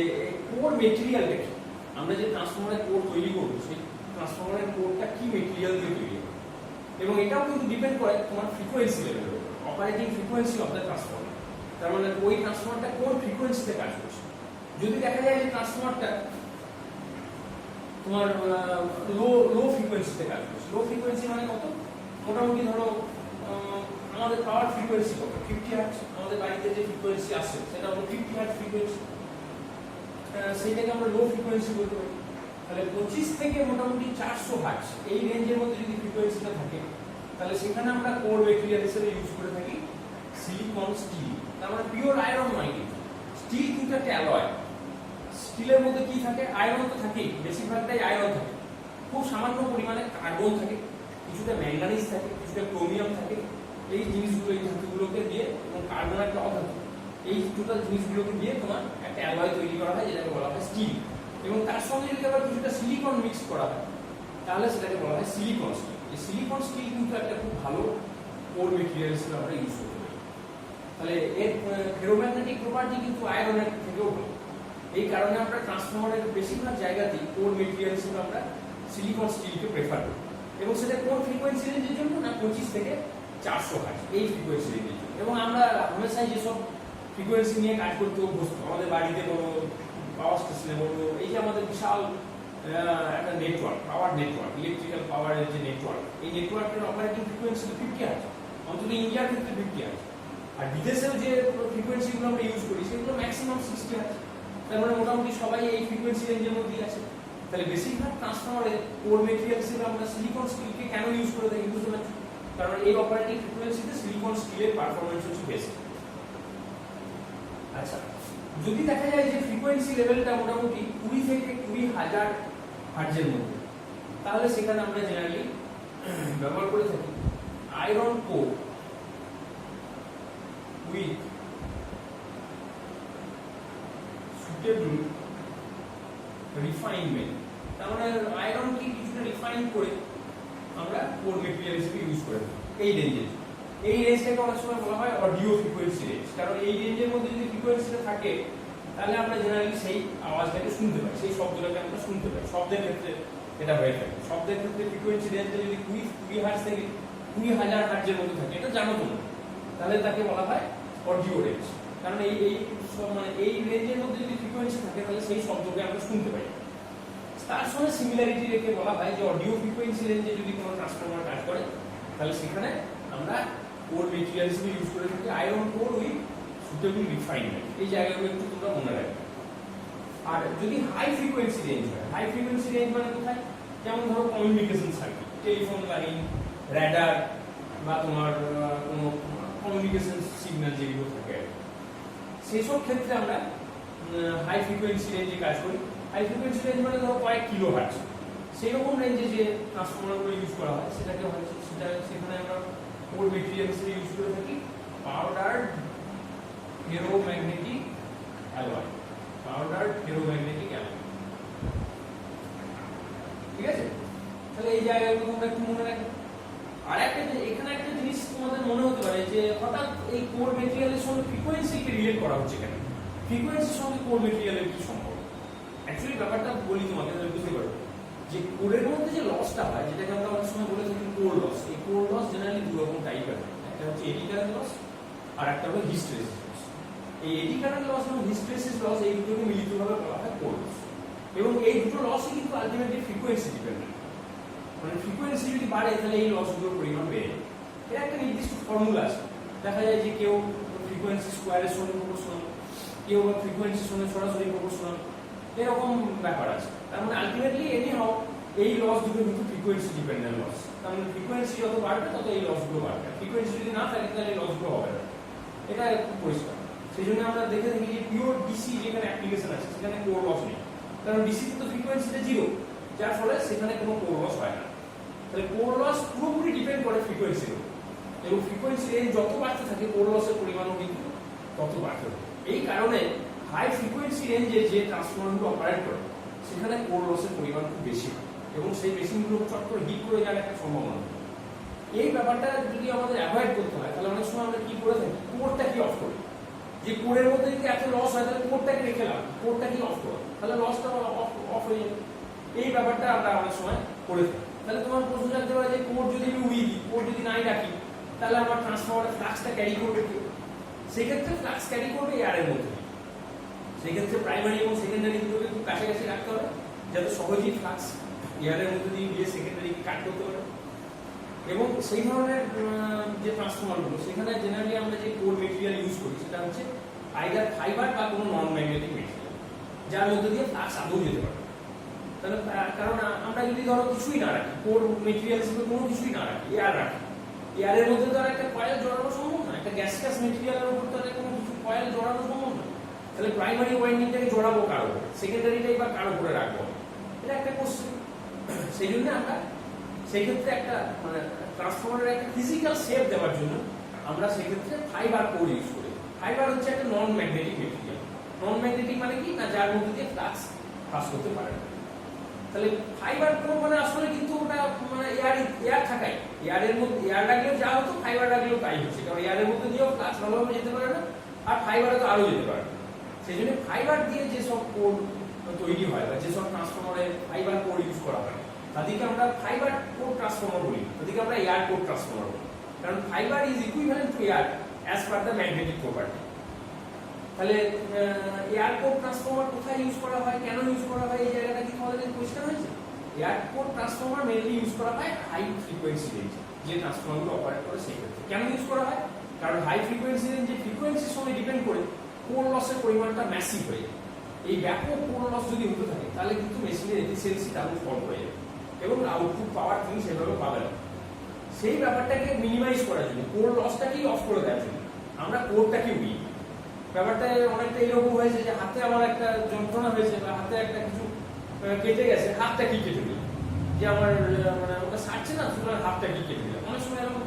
কোর মেটেরিয়ালটা কি, আমরা যে ট্রান্সফরমারের কোর তৈরি করবো সেই ট্রান্সফরমারের কোরটা কি মেটেরিয়াল দিয়ে তৈরি হবে, এবং এটাও কিন্তু ডিপেন্ড করে তোমার ফ্রিকোয়েন্সি লেভেলের উপর, operating frequency of the transformer. তার মানে ওই ট্রান্সফরমারটা কোন ফ্রিকোয়েন্সিতে কাজ করছে। যদি দেখা যায় যে ট্রান্সফরমারটা তোমার লো ফ্রিকোয়েন্সিতে কাজ করছে, লো ফ্রিকোয়েন্সি মানে কত, মোটামুটি ধরো আমাদের পাওয়ার ফ্রিকোয়েন্সি কত, 50 হার্টজ, আমাদের বাড়িতে যে ফ্রিকোয়েন্সি আসে সেটা হলো 50 হার্টজ ফ্রিকোয়েন্সি, সেইটাকে আমরা লো ফ্রিকোয়েন্সি বলতে পারি। তাহলে 25 থেকে মোটামুটি 400 হার্টজ এই রেঞ্জের মধ্যে যদি ফ্রিকোয়েন্সিটা থাকে, তাহলে সেখানে আমরা কোর মেটেরিয়াল হিসেবে ইউজ করে থাকি সিলিকন স্টিল। তার মানে পিওর আয়রন নয়, কিন্তু স্টিল কিন্তু একটা অ্যালয়। স্টিলের মধ্যে কি থাকে, আয়রন তো থাকেই, বেশিরভাগটাই আয়রন থাকে, খুব সামান্য পরিমাণে কার্বন থাকে, কিছুটা ম্যাঙ্গানিজ থাকে, কিছুটা ক্রোমিয়াম থাকে, এই জিনিসগুলো এই ধাতুগুলোকে দিয়ে, এবং কার্বন একটা অধাতু, এই টোটাল জিনিসগুলোকে দিয়ে তোমার একটা অ্যালয় তৈরি করা হয় যেটাকে বলা হয় স্টিল। এবং তার সঙ্গে যদি আবার কিছুটা সিলিকন মিক্স করা হয় তাহলে সেটাকে বলা হয় সিলিকন স্টিল। এই সিলিকন স্টিল কিন্তু একটা খুব ভালো কোর মেটেরিয়াল হিসেবে আমরা ইউজ করতে পারি। তাহলে এর ফেরোম্যাগনেটিক প্রপার্টি কিন্তু আয়রনের থেকেও ভালো, এই কারণে আমরা ট্রান্সফরমারের বেশিরভাগ জায়গাতেই কোর মেটেরিয়াল হিসেবে আমরা সিলিকন স্টিলকে প্রেফার করি। এবং সেটা কোন ফ্রিকোয়েন্সি রেঞ্জের জন্য না, 25 থেকে 400 হার্টজ এই ফ্রিকোয়েন্সি রেঞ্জের জন্য। এবং আমরা হামেশাই যেসব ফ্রিকোয়েন্সি নিয়ে কাজ করতে অভ্যস্ত, আমাদের বাড়িতে বলো, পাওয়ার স্টেশনে বলো, এই যে আমাদের বিশাল একটা নেটওয়ার্ক, পাওয়ার নেটওয়ার্ক, ইলেকট্রিক্যাল পাওয়ারের যে নেটওয়ার্ক, এই নেটওয়ার্কের অপারেটিং ফ্রিকোয়েন্সি 50 হার্টজ, অন্তত ইন্ডিয়ার ক্ষেত্রে 50 হার্টজ। আর বিদেশেও যে ফ্রিকোয়েন্সিগুলো আমরা ইউজ করি সেগুলো ম্যাক্সিমাম 60 হার্টজ। তার মানে মোটামুটি সবাই এই ফ্রিকোয়েন্সি রেঞ্জের মধ্যেই আছে। তাহলে বেশিরভাগ ট্রান্সফরমারে কোর মেটেরিয়াল হিসেবে আমরা সিলিকন স্টিলকে কেন ইউজ করে থাকি বুঝতে পারছি, কারণ এই অপারেটিং ফ্রিকোয়েন্সিতে সিলিকন স্টিলের পারফরম্যান্স হচ্ছে বেস্ট। আচ্ছা, যদি দেখা যায় যে ফ্রিকোয়েন্সি লেভেলটা মোটামুটি 20 থেকে 20,000 হার্টজের মধ্যে, তাহলে সেখানে আমরা জেনারেলি ব্যবহার করে থাকি iron core with suitable refinement. তার মানে আয়রনকে কিছুটা রিফাইন করে আমরা কোর মেটেরিয়াল হিসেবে ইউজ করে থাকি এই রেঞ্জে। এই রেঞ্জটাকে অনেক সময় বলা হয় অডিও ফ্রিকোয়েন্সি রেঞ্জ, কারণ এই রেঞ্জের মধ্যে যদি ফ্রিকোয়েন্সিটা থাকে তাহলে আমরা জেনারেলি সেই আওয়াজটাকে শুনতে পাই, সেই শব্দটাকে আমরা শুনতে পাই। শব্দের ক্ষেত্রে এটা হয়ে থাকে, শব্দের ক্ষেত্রে ফ্রিকোয়েন্সি রেঞ্জে যদি 20 হার্টজ থেকে 20,000 হার্টজের মধ্যে থাকে, এটা জানো তোমরা, তাহলে তাকে বলা হয় অডিও রেঞ্জ। কারণ মানে এই রেঞ্জের মধ্যে যদি ফ্রিকোয়েন্সি থাকে তাহলে সেই শব্দকে আমরা শুনতে পাই। তার সঙ্গে সিমিলারিটি রেখে বলা হয় যে অডিও ফ্রিকোয়েন্সি রেঞ্জে যদি কোনো ট্রান্সফরমার কাজ করে তাহলে সেখানে আমরা কোর মেটেরিয়াল হিসেবে ইউজ করে থাকি iron core with suitable refinement. এই জায়গাগুলো একটু তোমরা মনে রাখবে। আর যদি হাই ফ্রিকোয়েন্সি রেঞ্জ হয়, হাই ফ্রিকোয়েন্সি রেঞ্জ মানে কোথায়, যেমন ধরো communication circuit, telephone line, radar, বা তোমার কোনো কমিউনিকেশন সিগন্যাল যেগুলো থাকে, সেসব ক্ষেত্রে আমরা হাই ফ্রিকোয়েন্সি রেঞ্জে কাজ করি। হাই ফ্রিকোয়েন্সি রেঞ্জ মানে ধরো কয়েক কিলো হার্টজ, সেই রকম রেঞ্জে যে ট্রান্সফরমারগুলো ইউজ করা হয় সেটাকে হচ্ছে সেখানে আমরা কোর মেটেরিয়াল হিসেবে ইউজ করে থাকি পাউডার্ড ফেরোম্যাগনেটিক অ্যালয়। পাউডার্ড ফেরোম্যাগনেটিক অ্যালয়, ঠিক আছে? তাহলে এই জায়গাগুলো তোমরা একটু মনে রাখবে। আর একটা এখানে একটা জিনিস তোমাদের মনে হতে পারে যে হঠাৎ এই কোর মেটেরিয়ালের সঙ্গে ফ্রিকোয়েন্সিকে রিলেট করা হচ্ছে কেন, ফ্রিকোয়েন্সির সঙ্গে কোর মেটেরিয়ালের কি সম্পর্ক? অ্যাকচুয়ালি ব্যাপারটা বলি তোমাকে, তাহলে বুঝতে পারবে যে কোরের মধ্যে যে লসটা হয়, যেটাকে আমরা অনেক সময় বলে থাকি কোর লস, এই কোর লস জেনারেলি দু রকম টাইপের হয়। একটা হচ্ছে এডি কারেন্ট লস, আর একটা হলো হিস্টেরেসিস লস। এই এডি কারেন্ট লস এবং হিস্টেরেসিস লস এই দুটোকে মিলিতভাবে বলা হয় কোর লস। এবং এই দুটো লসই কিন্তু আলটিমেটলি ফ্রিকোয়েন্সি ডিপেন্ডেন্ট। মানে ফ্রিকোয়েন্সি যদি বাড়ে তাহলে এই লসগুলোর পরিমাণ বেড়ে যায়। এর একটা নির্দিষ্ট ফর্মুলা আছে। দেখা যায় যে কেউ ফ্রিকোয়েন্সি স্কোয়ারের সঙ্গে প্রপোর্শনাল, কেউ বা ফ্রিকোয়েন্সির সঙ্গে সরাসরি প্রপোর্শনাল, এরকম ব্যাপার আছে। তার মানে আলটিমেটলি এনি হাও এই লস দুটো কিন্তু ফ্রিকোয়েন্সি ডিপেন্ডেন্ট লস। তার মানে ফ্রিকোয়েন্সি যত বাড়বে তত এই লসগুলো বাড়বে, ফ্রিকোয়েন্সি যদি না থাকে তাহলে এই লসগুলো হবে না। এটা খুব পরিষ্কার। সেই জন্য আমরা দেখে থাকি যে পিওর ডিসি যেখানে অ্যাপ্লিকেশন আছে সেখানে কোর লস নেই, কারণ ডিসিতে তো ফ্রিকোয়েন্সিটা জিরো, যার ফলে সেখানে কোনো কোর লস হয় না। তাহলে কোর লস পুরোপুরি ডিপেন্ড করে ফ্রিকোয়েন্সির উপর, এবং ফ্রিকোয়েন্সি রেঞ্জ যত বাড়তে থাকে কোর লসের পরিমাণও কিন্তু তত বাড়তে থাকে। এই কারণে হাই ফ্রিকোয়েন্সি রেঞ্জে যে ট্রান্সফরমারগুলো অপারেট করে সেখানে কোর লসের পরিমাণ খুব বেশি হয়, এবং সেই মেশিনগুলো চট করে হিট করে যাওয়ার একটা সম্ভাবনা। এই ব্যাপারটা যদি আমাদের অ্যাভয়েড করতে হয় তাহলে অনেক সময় আমরা কি করে থাকি, কোরটা কি অফ করি, যে কোরের মধ্যে যদি এত লস হয় তাহলে কোরটাকে রেখে লাভ, কোরটা কি অফ করো, তাহলে লসটা অফ হয়ে যাবে। এই ব্যাপারটা আমরা অনেক সময় করে থাকি। তাহলে তোমার প্রশ্ন জানতে পারে যে কোর যদি আমি উড়িয়ে দিই, কোর যদি নাই রাখি, তাহলে আমার ট্রান্সফরমারের ফ্লাক্সটা ক্যারি করবে কি? সেক্ষেত্রে ফ্লাক্স ক্যারি করবে এয়ারের মধ্যে। সেক্ষেত্রে প্রাইমারি এবং সেকেন্ডারি দুটোকে খুব কাছাকাছি রাখতে হবে, যাতে সহজেই ফ্লাক্স এয়ারের মধ্যে দিয়ে গিয়ে সেকেন্ডারিকে কাট করতে পারে। এবং সেই ধরনের যে ট্রান্সফরমারগুলো, সেখানে জেনারেলি আমরা যে কোর মেটেরিয়াল ইউজ করি সেটা হচ্ছে আইদার ফাইবার বা কোনো নন ম্যাগনেটিক মেটেরিয়াল, যার মধ্যে দিয়ে ফ্লাক্স আদৌ যেতে পারে। তাহলে কারণ আমরা যদি ধরো কিছুই না রাখি, কোর মেটেরিয়াল হিসেবে কোনো কিছুই না রাখি, এয়ার রাখি, এয়ারের মধ্যে তো আর একটা কয়েল জড়ানো সম্ভব না, একটা গ্যাস মেটেরিয়ালের উপর তো কোনো কিছু কয়েল জড়ানো সম্ভব না। তাহলে প্রাইমারি ওয়াইন্ডিংটাকে জড়াবো কারো, সেকেন্ডারিটাই বা কারো করে রাখবো, এটা একটা কোশ্চেন। সেই জন্য আমরা সেই ক্ষেত্রে একটা মানে ট্রান্সফরমারের একটা ফিজিক্যাল শেপ দেওয়ার জন্য আমরা সেক্ষেত্রে ফাইবার কোর ইউজ করি। ফাইবার হচ্ছে একটা non magnetic material. Non magnetic মানে কি না, যার মধ্যে দিয়ে ফ্লাক্স পাস করতে পারে না। তাহলে ফাইবার কোর মানে আসলে কিন্তু ওটা মানে এয়ার থাকাই, এয়ারের মধ্যে এয়ার রাখলেও যা হতো ফাইবার রাখলেও তাই হচ্ছে, কারণ এয়ারের মধ্যে দিয়েও ফ্লাক্স ভালোভাবে যেতে পারে না, আর ফাইবারে তো আরো যেতে পারে না। সেই জন্য ফাইবার দিয়ে যেসব কোর তৈরি হয় বা যেসব ট্রান্সফরমারে ফাইবার কোর ইউজ করা হয় তাদেরকে আমরা ফাইবার কোর ট্রান্সফরমার বলি, তাদেরকে আমরা এয়ার কোর ট্রান্সফরমার বলি, কারণ fibre is equivalent to air as per the magnetic property. তাহলে এয়ার কোর ট্রান্সফরমার কোথায় ইউজ করা হয়, কেন ইউজ করা হয়, এই জায়গাটা কি তোমাদের পরিষ্কার হয়েছে? Air core transformer mainly use করা হয় হাই ফ্রিকোয়েন্সি রেঞ্জ যে ট্রান্সফরমারগুলো অপারেট করে সেই ক্ষেত্রে। কেন ইউজ করা হয়? কারণ হাই ফ্রিকোয়েন্সি রেঞ্জ যে ফ্রিকোয়েন্সির সঙ্গে ডিপেন্ড করে কোর লসের পরিমাণটা ম্যাসিভ হয়ে যায়। এই ব্যাপক কোর লস যদি হতে থাকে তাহলে কিন্তু মেশিনের এফিসিয়েন্সি তেমন কম হয়ে যাবে এবং আউটপুট পাওয়ার তুমি সেভাবে পাবে না। সেই ব্যাপারটাকে মিনিমাইজ করার জন্য, কোর লসটাকেই অফ করে দেওয়ার জন্য আমরা কোরটাকে উড়িয়ে দিই। ব্যাপারটা অনেকটা এরকম হয়েছে যে হাতে আমার একটা যন্ত্রণা হয়েছে বা হাতে একটা কিছু কেটে গেছে, হাতটা কি কেটে দিল, যে আমার মানে ওটা সারছে না, সুতরাং হাতটা কি কেটে দিল। অনেক সময় এরকম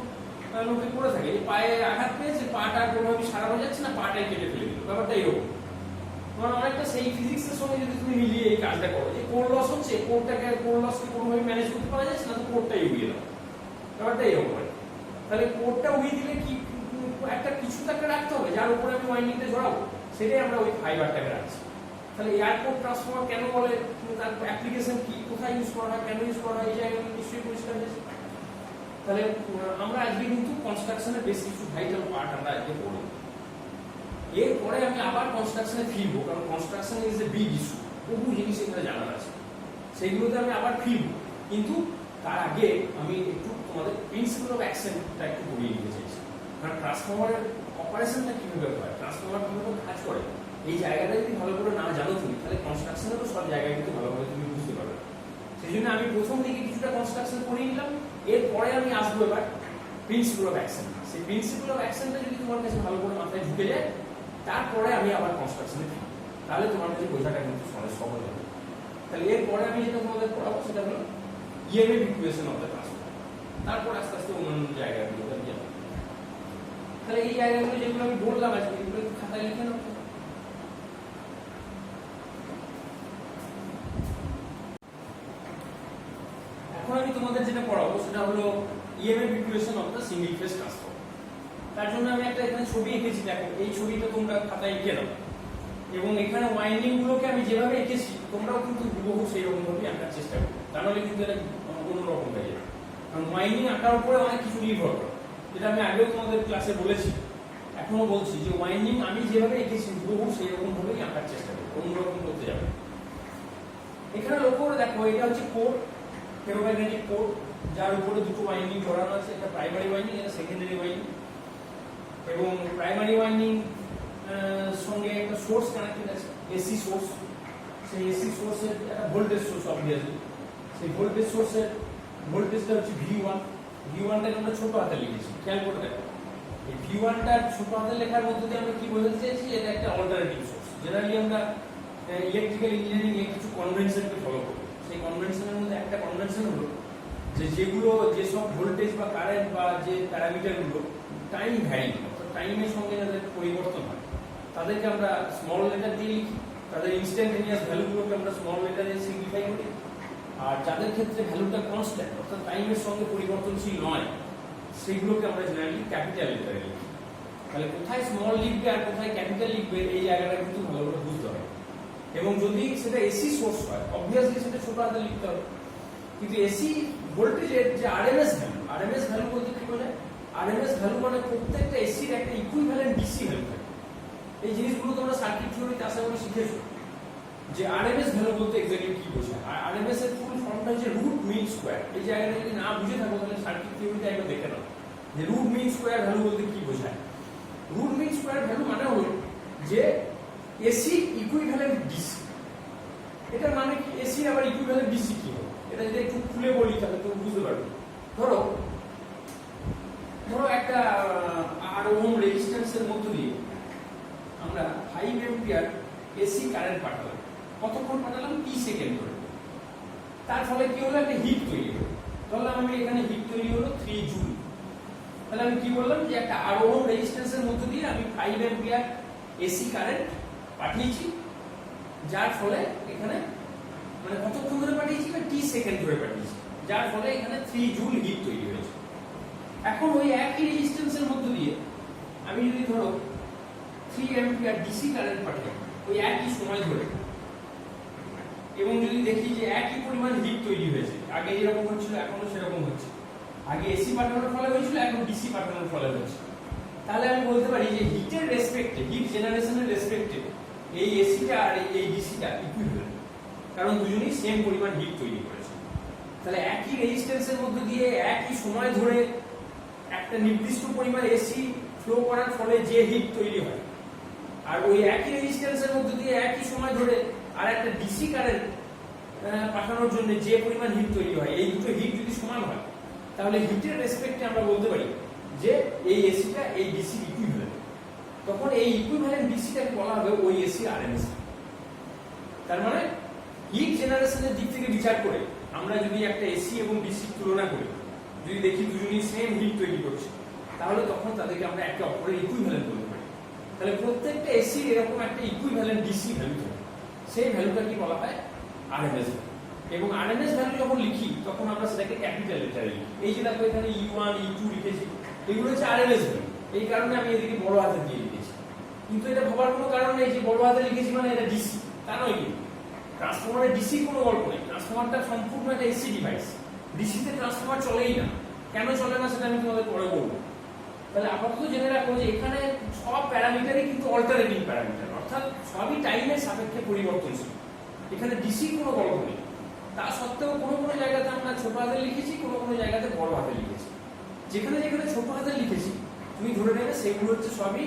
লোকে করে থাকে, পায়ে আঘাত পেয়েছে, পাটা কোনোভাবে সারানো যাচ্ছে না, পাটাই কেটে ফেলে দিল। ব্যাপারটা এরকম মানে অনেকটা সেই ফিজিক্সের সঙ্গে যদি তুমি মিলিয়ে এই কাজটা করো, যে কোর লস হচ্ছে, কোর লসকে কোনোভাবে ম্যানেজ করতে পারা যাচ্ছে না, তো কোরটাই উড়িয়ে দাও। ব্যাপারটা এরকম হয়। তাহলে কোরটা উড়িয়ে দিলে কি একটা কিছু তাকে রাখতে হবে যার উপরে আমি ওয়াইন্ডিংটা জড়াবো, সেটাই আমরা ওই ফাইবারটাকে রাখছি। তাহলে এয়ার কোর ট্রান্সফরমার কেন বলে, তার অ্যাপ্লিকেশন কি, কোথায় ইউজ করা হয়, কেন ইউজ করা হয়, এই জায়গাগুলো নিশ্চয়ই পরিষ্কার হয়েছে। তাহলে আমরা আজকে কিন্তু কনস্ট্রাকশনের বেশ কিছু ভাইটাল পার্ট আমরা আজকে পড়ব। এরপরে আমি আবার কনস্ট্রাকশনে ফিরবো, কারণ construction is a big issue, বহু জিনিস এখানে জানার আছে, সেইগুলোতে আমি আবার ফিরবো। কিন্তু তার আগে আমি একটু তোমাদের প্রিন্সিপাল অফ অ্যাকশনটা একটু বলিয়ে দিতে চাইছি। কারণ ট্রান্সফরমারের অপারেশনটা কিভাবে হয়, ট্রান্সফরমার কিভাবে কাজ করে, এই জায়গাটা যদি ভালো করে না জানো তুমি, তাহলে কনস্ট্রাকশনেরও সব জায়গায় কিন্তু ভালোভাবে তুমি বুঝতে পারবে। সেই জন্য আমি প্রথম দিকে কিছুটা কনস্ট্রাকশন করে নিলাম, এরপরে আমি আসবো এবার প্রিন্সিপাল অফ অ্যাকশন। সেই প্রিন্সিপাল অফ অ্যাকশনটা যদি তোমার কাছে ভালো করে মাথায় ঢুকে যায়, তারপরে আমি আবার কনস্ট্রাকশনে ফিরি, তাহলে তোমার কাছে বোঝাটা কিন্তু সহজ হবে। তাহলে এরপরে আমি যেটা তোমাদের পড়াবো সেটা হলো EMF equation of the transformer. তারপর আস্তে আস্তে অন্যান্য জায়গাগুলোতে আমি যাবো। তাহলে এই জায়গাগুলো যেগুলো আমি বললাম আজকে, এগুলো খাতায় লিখে নাও। এখন আমি তোমাদের যেটা পড়াবো সেটা হলো EMF equation of the single phase transformer. তার জন্য আমি একটা এখানে ছবি এঁকেছি, দেখো এই ছবিটা তোমরা খাতায় এঁকে নাও, এবং এখানে ওয়াইন্ডিং গুলোকে আমি যেভাবে এঁকেছি তোমরাও কিন্তু হুবহু সেই রকম ভাবে আঁকার চেষ্টা করো, তাহলে কিন্তু এটা অন্যরকম হয়ে যাবে। কারণ ওয়াইন্ডিং আঁকার উপরে অনেক কিছু নির্ভর করে, যেটা আমি আগেও তোমাদের ক্লাসে বলেছি, এখনো বলছি যে ওয়াইন্ডিং আমি যেভাবে এঁকেছি হুবহু সেই রকম ভাবেই আঁকার চেষ্টা করো, অন্যরকম করতে যাবে। এখানে লক্ষ্য করে দেখো, এটা হচ্ছে কোর, ফেরোম্যাগনেটিক কোর, যার উপরে দুটো ওয়াইন্ডিং জড়ানো আছে, একটা প্রাইমারি ওয়াইন্ডিং, এটা সেকেন্ডারি ওয়াইন্ডিং। এবং প্রাইমারি ওয়াইন্ডিং সঙ্গে একটা সোর্স কানেক্টেড আছে, এসি সোর্স। সেই এসি সোর্সের একটা ভোল্টেজ সোর্স অবভিয়াসলি, সেই ভোল্টেজ সোর্সের ভোল্টেজটা হচ্ছে V1। V1টাকে আমরা ছোট হাতে লিখেছি, খেয়াল করে দেখো এই V1টা ছোট হাতে লেখার মধ্যে দিয়ে আমরা কি বোঝাতে চাইছি, এটা একটা অল্টারনেটিভ সোর্স। জেনারেলি আমরা ইলেকট্রিক্যাল ইঞ্জিনিয়ারিং এ কিছু কনভেনশনকে ফলো করি, সেই কনভেনশনের মধ্যে একটা কনভেনশন হলো যে যেগুলো যেসব ভোল্টেজ বা কারেন্ট বা যে প্যারামিটারগুলো টাইম ভ্যারি, অর্থাৎ টাইমের সঙ্গে যাদের পরিবর্তন হয় তাদেরকে আমরা স্মল লেটার দিয়ে লিখি, তাদের ইনস্ট্যান্টেনিয়াস ভ্যালুগুলোকে আমরা স্মল লেটারে সিম্পলিফাই করি। আর যাদের ক্ষেত্রে ভ্যালুটা কনস্ট্যান্ট, অর্থাৎ টাইমের সঙ্গে পরিবর্তনশীল নয়, সেগুলোকে আমরা জেনারেলি ক্যাপিটাল লেটারে লিখি। তাহলে কোথায় স্মল লিখবে আর কোথায় ক্যাপিটাল লিখবে এই জায়গাটা কিন্তু ভালো করে বুঝতে হবে। এবং যদি সেটা এসি সোর্স হয় অবভিয়াসলি সেটা ছোট হাতে লিখতে হবে, কিন্তু এসি ভোল্টেজের যে আরএমএস ভ্যালু বলতে কি বলে, আরএমএস ভ্যালু মানে প্রত্যেকটা এসির একটা ইকুইভ্যালেন্ট ডিসি ভ্যালু থাকে। এই জিনিসগুলো তোমরা সার্কিট থিওরিতে আশা করি শিখেছো যে আরএমএস ভ্যালু বলতে এক্স্যাক্টলি কি বোঝায়। আর আরএমএস এর ফুল ফর্মটা হচ্ছে রুট মিন স্কয়ার। এই জায়গাটা যদি না বুঝে থাকো তাহলে সার্কিট থিওরিতে একবার দেখে নাও যে রুট মিন স্কয়ার ভ্যালু বলতে কি বোঝায়। রুট মিন স্কয়ার ভ্যালু মানে হলো যে এসি ইকুইভ্যালেন্ট ডিসি। এটার মানে কি, এসি আবার ইকুইভ্যালেন্ট ডিসি কি হবে, এটা যদি একটু খুলে বলি তাহলে তুমি বুঝতে পারবে। ধরো একটা 8 ওহম রেজিস্ট্যান্সের মধ্য দিয়ে আমরা 5 অ্যাম্পিয়ার এসি কারেন্ট পাঠালাম। কতক্ষণ পাঠালাম? t সেকেন্ড ধরে। তার ফলে কি হলো, একটা হিট তৈরি হলো। ধরলাম আমি এখানে হিট তৈরি হলো 3 জুল। তাহলে আমি কি বললাম যে একটা 8 ওহম রেজিস্ট্যান্সের মধ্য দিয়ে আমি 5 অ্যাম্পিয়ার এসি কারেন্ট পাঠিয়েছি, যার ফলে এখানে মানে কতক্ষণ ধরে পাঠিয়েছি, t সেকেন্ড ধরে পাঠিয়েছি, যার ফলে এখানে 3 জুল হিট তৈরি হয়েছে। এখন ওই একই রেজিস্ট্যান্সের মধ্য দিয়ে আমি যদি ধরো 3 অ্যাম্পিয়ার ডিসি কারেন্ট পাঠাই ওই একই সময় ধরে, এবং যদি দেখি যে একই পরিমাণ হিট তৈরি হয়েছে, আগে যেরকম হচ্ছিল এখনো সেরকম হচ্ছে, আগে এসি পাঠানোর ফলে হয়েছিল এখন ডিসি পাঠানোর ফলে হচ্ছে, তাহলে আমি বলতে পারি যে হিটের রেসপেক্টে, হিট জেনারেশনের রেসপেক্টে এই এসিটা আর এই ডিসিটা ইকুইভ্যালেন্ট, কারণ দুজনেই সেম পরিমাণ হিট তৈরি করেছে। তাহলে একই রেজিস্ট্যান্সের মধ্যে দিয়ে একই সময় ধরে একটা নির্দিষ্ট পরিমাণ এসি ফ্লো করার ফলে যে হিট তৈরি হয়, আর ওই একই রেজিস্ট্যান্সের মধ্যে দিয়ে একই সময় ধরে আর একটা ডিসি কারেন্ট পাঠানোর জন্য যে পরিমাণ হিট তৈরি হয়, এই দুটো হিট যদি সমান হয় তাহলে হিটের রেসপেক্টে আমরা বলতে পারি যে এই এসিটা এই ডিসি ইকুইভ্যালেন্ট। তখন এই ইকুইভ্যালেন্ট ডিসিটাকে বলা হবে ওই এসি আরএমএস। তার মানে হিট জেনারেশনের দিক থেকে বিচার করে আমরা যদি একটা এসি এবং ডিসি তুলনা করি, যদি দেখি দুজনই সেম হিট তৈরি করছে, তাহলে তখন তাদেরকে আমরা একে অপরের ইকুইভ্যালেন্ট বলতে পারি। তাহলে প্রত্যেকটা এসি এরকম একটা ইকুইভ্যালেন্ট ডিসি ভ্যালু থাকে, সেই ভ্যালুটা কি বলা হয়, আরএমএস ভ্যালু। এবং আরএমএস ভ্যালু যখন লিখি তখন আমরা সেটাকে ক্যাপিটাল লেটারে লিখি। এই যে দেখো এখানে E1 E2 লিখেছি, এগুলো হচ্ছে আরএমএস ভ্যালু, এই কারণে আমি এদিকে বড় হাতে দিয়ে লিখেছি। কিন্তু এটা ভাবার কোনো কারণ নেই যে বড় হাতে লিখেছি মানে এটা ডিসি, তা নয়। কিন্তু ট্রান্সফরমারের ডিসি কোনো গল্প নেই, ট্রান্সফরমারটা সম্পূর্ণ একটা এসি ডিভাইস। ডিসিতে ট্রান্সফরমার চলেই না, কেন চলে না সেটা আমি তোমাদের পরে বলবো। তাহলে আপাতত জেনে রাখো যে এখানে সব প্যারামিটারই কিন্তু অল্টারনেটিং প্যারামিটার, অর্থাৎ সবই টাইমের সাপেক্ষে পরিবর্তনশীল। এখানে ডিসি কোনো গল্প নেই। তা সত্ত্বেও কোনো কোনো জায়গাতে আমরা ছোট হাতে লিখেছি, কোনো কোনো জায়গাতে বড় হাতে লিখেছি। যেখানে যেখানে ছোট হাতে লিখেছি তুমি ধরে নেবে সেগুলো হচ্ছে সবই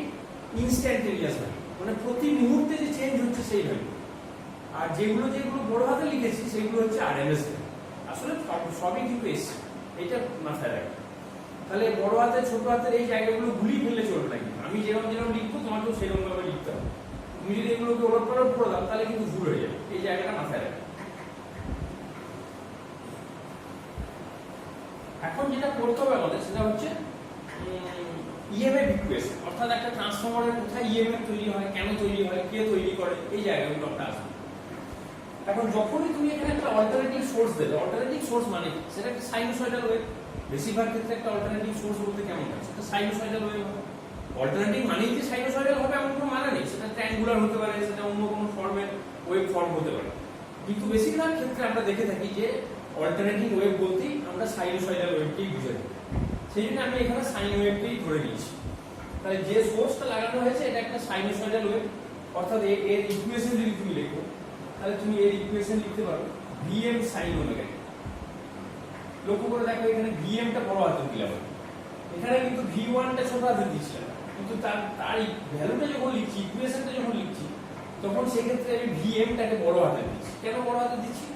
ইনস্ট্যান্টেনিয়াস ভ্যালু, মানে প্রতি মুহূর্তে যে চেঞ্জ হচ্ছে সেই ভ্যালু। আর যেগুলো যেগুলো বড় হাতে লিখেছি সেগুলো হচ্ছে আরএমএস ভ্যালু। আসলে সবই কিন্তু এসি, এটা মাথায় রাখবে। তাহলে বড় হাতে ছোট হাতের এই জায়গাগুলো গুলিয়ে ফেললে চলবে না, কিন্তু আমি যেরকম যেরকম লিখবো তোমাকেও সেরকম ভাবে লিখতে হবে। তুমি যদি এগুলোকে ওলট পালট করে দাও তাহলে কিন্তু ভুল হয়ে যাবে, এই জায়গাটা মাথায় রাখবে। এখন যেটা করতে হবে আমাদের সেটা হচ্ছে ইএমএফ ইকুয়েশন, অর্থাৎ একটা ট্রান্সফরমারের কোথায় ইএমএফ তৈরি হয়, কেন তৈরি হয়, কে তৈরি করে, এই জায়গাগুলো আমরা আসবো। এখন যখনই তুমি এখানে একটা অল্টারনেটিভ সোর্স দেবে, অল্টারনেটিভ সোর্স মানে সেটা একটা সাইনোসয়েডাল ওয়েভ। বেশিরভাগ ক্ষেত্রে একটা অল্টারনেটিভ সোর্স বলতে কেমন হয়, সেটা সাইনোসয়েডাল ওয়েভ হয়। অল্টারনেটিং মানেই যে সাইনোসয়েডাল হবে এমন কোনো মানে নেই, সেটা ট্রায়াঙ্গুলার হতে পারে, সেটা অন্য কোনো ফর্মের ওয়েভ ফর্ম হতে পারে, কিন্তু বেশিরভাগ ক্ষেত্রে আমরা দেখে থাকি যে অল্টারনেটিং ওয়েভ বলতেই আমরা সাইনোসয়েডাল ওয়েভকেই বুঝে থাকি। সেই জন্য আমি এখানে সাইন ওয়েভকেই ধরে নিয়েছি। তাহলে যে সোর্সটা লাগানো হয়েছে এটা একটা সাইনোসয়েডাল ওয়েভ, অর্থাৎ এর ইকুয়েশন যদি তুমি লেখো তাহলে তুমি এর ইকুয়েশন লিখতে পারো Vm sin ওমেগা। লক্ষ্য করে দেখো এখানে Vm টা বড় হাতে দিলাম, এখানে কিন্তু V1 টা ছোট হাতে দিয়েছিলাম, কিন্তু তার ভ্যালুটা যখন লিখছি, ইকুয়েশনটা যখন লিখছি, তখন সেক্ষেত্রে আমি Vm টাকে বড় হাতে দিচ্ছি। কেন বড় হাতে দিচ্ছি?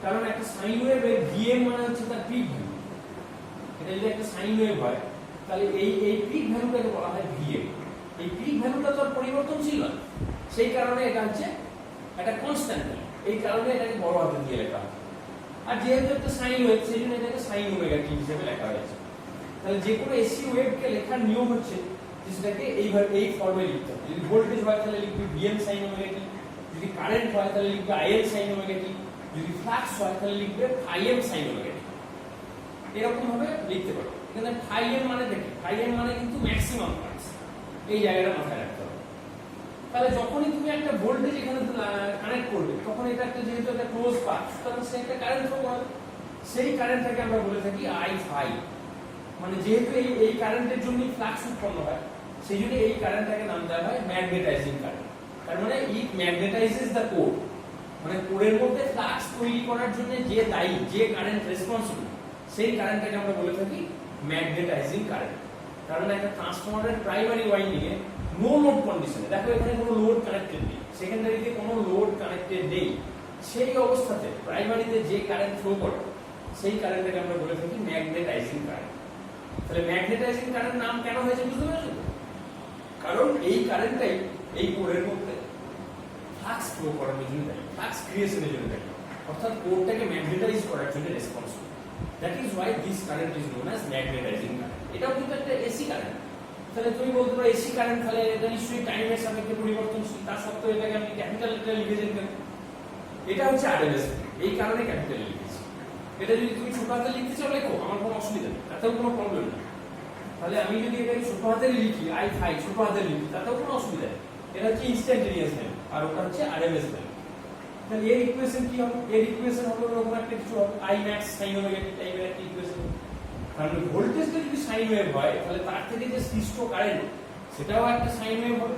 কারণ একটা সাইন ওয়েভের Vm মানে হচ্ছে তার পিক ভ্যালু। এটা যদি একটা সাইন ওয়েভ হয় তাহলে এই পিক ভ্যালুটাকে বলা হয় Vm। এই পিক ভ্যালুটা তো আর পরিবর্তনশীল নয়, সেই কারণে এটা হচ্ছে একটা কনস্ট্যান্ট ভ্যালু, এই কারণে এটাকে বড় হাতে দিয়ে লেখা হয়। আর যেহেতু একটা সাইন ওয়েভ সেই জন্য এটাকে সাইন ওমেগা টি হিসেবে লেখা হয়েছে। তাহলে যে কোনো এসি ওয়েভকে লেখার নিয়ম হচ্ছে যে সেটাকে এইভাবে এই ফর্মে লিখতে হবে। যদি ভোল্টেজ হয় তাহলে লিখবে Vm sin ওমেগা টি, যদি কারেন্ট হয় তাহলে লিখবে Im sin ওমেগা টি, যদি ফ্লাক্স হয় তাহলে লিখবে Im sin ওমেগা টি। এরকম ভাবে লিখতে পারো। এখানে Im মানে দেখি, Im মানে কিন্তু ম্যাক্সিমাম ফ্লাক্স, এই জায়গাটা মাথায় রাখতে হবে। তাহলে যখনই তুমি একটা ভোল্টেজ এখানে কানেক্ট করবে তখন এটা একটা যেহেতু একটা ক্লোজ পাথ, তখন সে একটা কারেন্ট ফ্লো করে, সেই কারেন্টটাকে আমরা বলে থাকি I phi। মানে যেহেতু এই কারেন্টের জন্য ফ্লাক্স উৎপন্ন হয়, সেই জন্য এই কারেন্টটাকে নাম দেওয়া হয় ম্যাগনেটাইজিং কারেন্ট। তার মানে ইট ম্যাগনেটাইজেস দ্য কোর, মানে কোরের মধ্যে ফ্লাক্স তৈরি করার জন্য যে দায়ী, যে কারেন্ট রেসপন্সিবল, সেই কারেন্টটাকে আমরা বলে থাকি ম্যাগনেটাইজিং কারেন্ট। কারণ একটা ট্রান্সফরমারের প্রাইমারি ওয়াইন্ডিং এ নো লোড কন্ডিশনে, দেখো এখানে কোনো লোড কানেক্টেড নেই, সেকেন্ডারিতে কোনো লোড কানেক্টেড নেই, সেই অবস্থাতে প্রাইমারিতে যে কারেন্ট ফ্লো করে সেই কারেন্টটাকে আমরা বলে থাকি ম্যাগনেটাইজিং কারেন্ট। তাহলে ম্যাগনেটাইজিং কারেন্ট নাম কেন হয়েছে বুঝতে পেরেছো? কারণ এই কারেন্টটাই এই কোরের মধ্যে ফ্লাক্স ফ্লো করার জন্য দেয়, ফ্লাক্স ক্রিয়েশনের জন্য দেয়, অর্থাৎ কোরটাকে ম্যাগনেটাইজ করার জন্য responsible. That is why this current is known as magnetising current. এটাও কিন্তু একটা এসি কারেন্ট। তাহলে তুমি বলতে পারো এসি কারেন্ট, তাহলে এটা নিশ্চয়ই টাইমের সাপেক্ষে পরিবর্তনশীল, তার সত্ত্বেও এটাকে আপনি ক্যাপিটাল লেটারে লিখেছেন কেন? এটা হচ্ছে আরএমএস, এই কারণে ক্যাপিটাল লিখেছি। এটা যদি তুমি ছোট হাতে লিখতে চাও লেখো, আমার কোনো অসুবিধা নেই, তাতেও কোনো প্রবলেম নেই। তাহলে আমি যদি এটাকে ছোট হাতে লিখি, I phi ছোট হাতে লিখি, তাতেও কোনো অসুবিধা নেই। এটা হচ্ছে ইনস্ট্যান্টেনিয়াস ভ্যালু আর ওটা হচ্ছে আরএমএস ভ্যালু। তাহলে এর ইকুয়েশন কি হবে? এর ইকুয়েশন হবে এরকম একটা কিছু হবে, I max sin omega t টাইপের একটা ইকুয়েশন। কারণ ভোল্টেজটা যদি সাইন ওয়েভ হয় তাহলে তার থেকে যে সৃষ্ট কারেন্ট সেটাও একটা সাইন ওয়েভ হবে,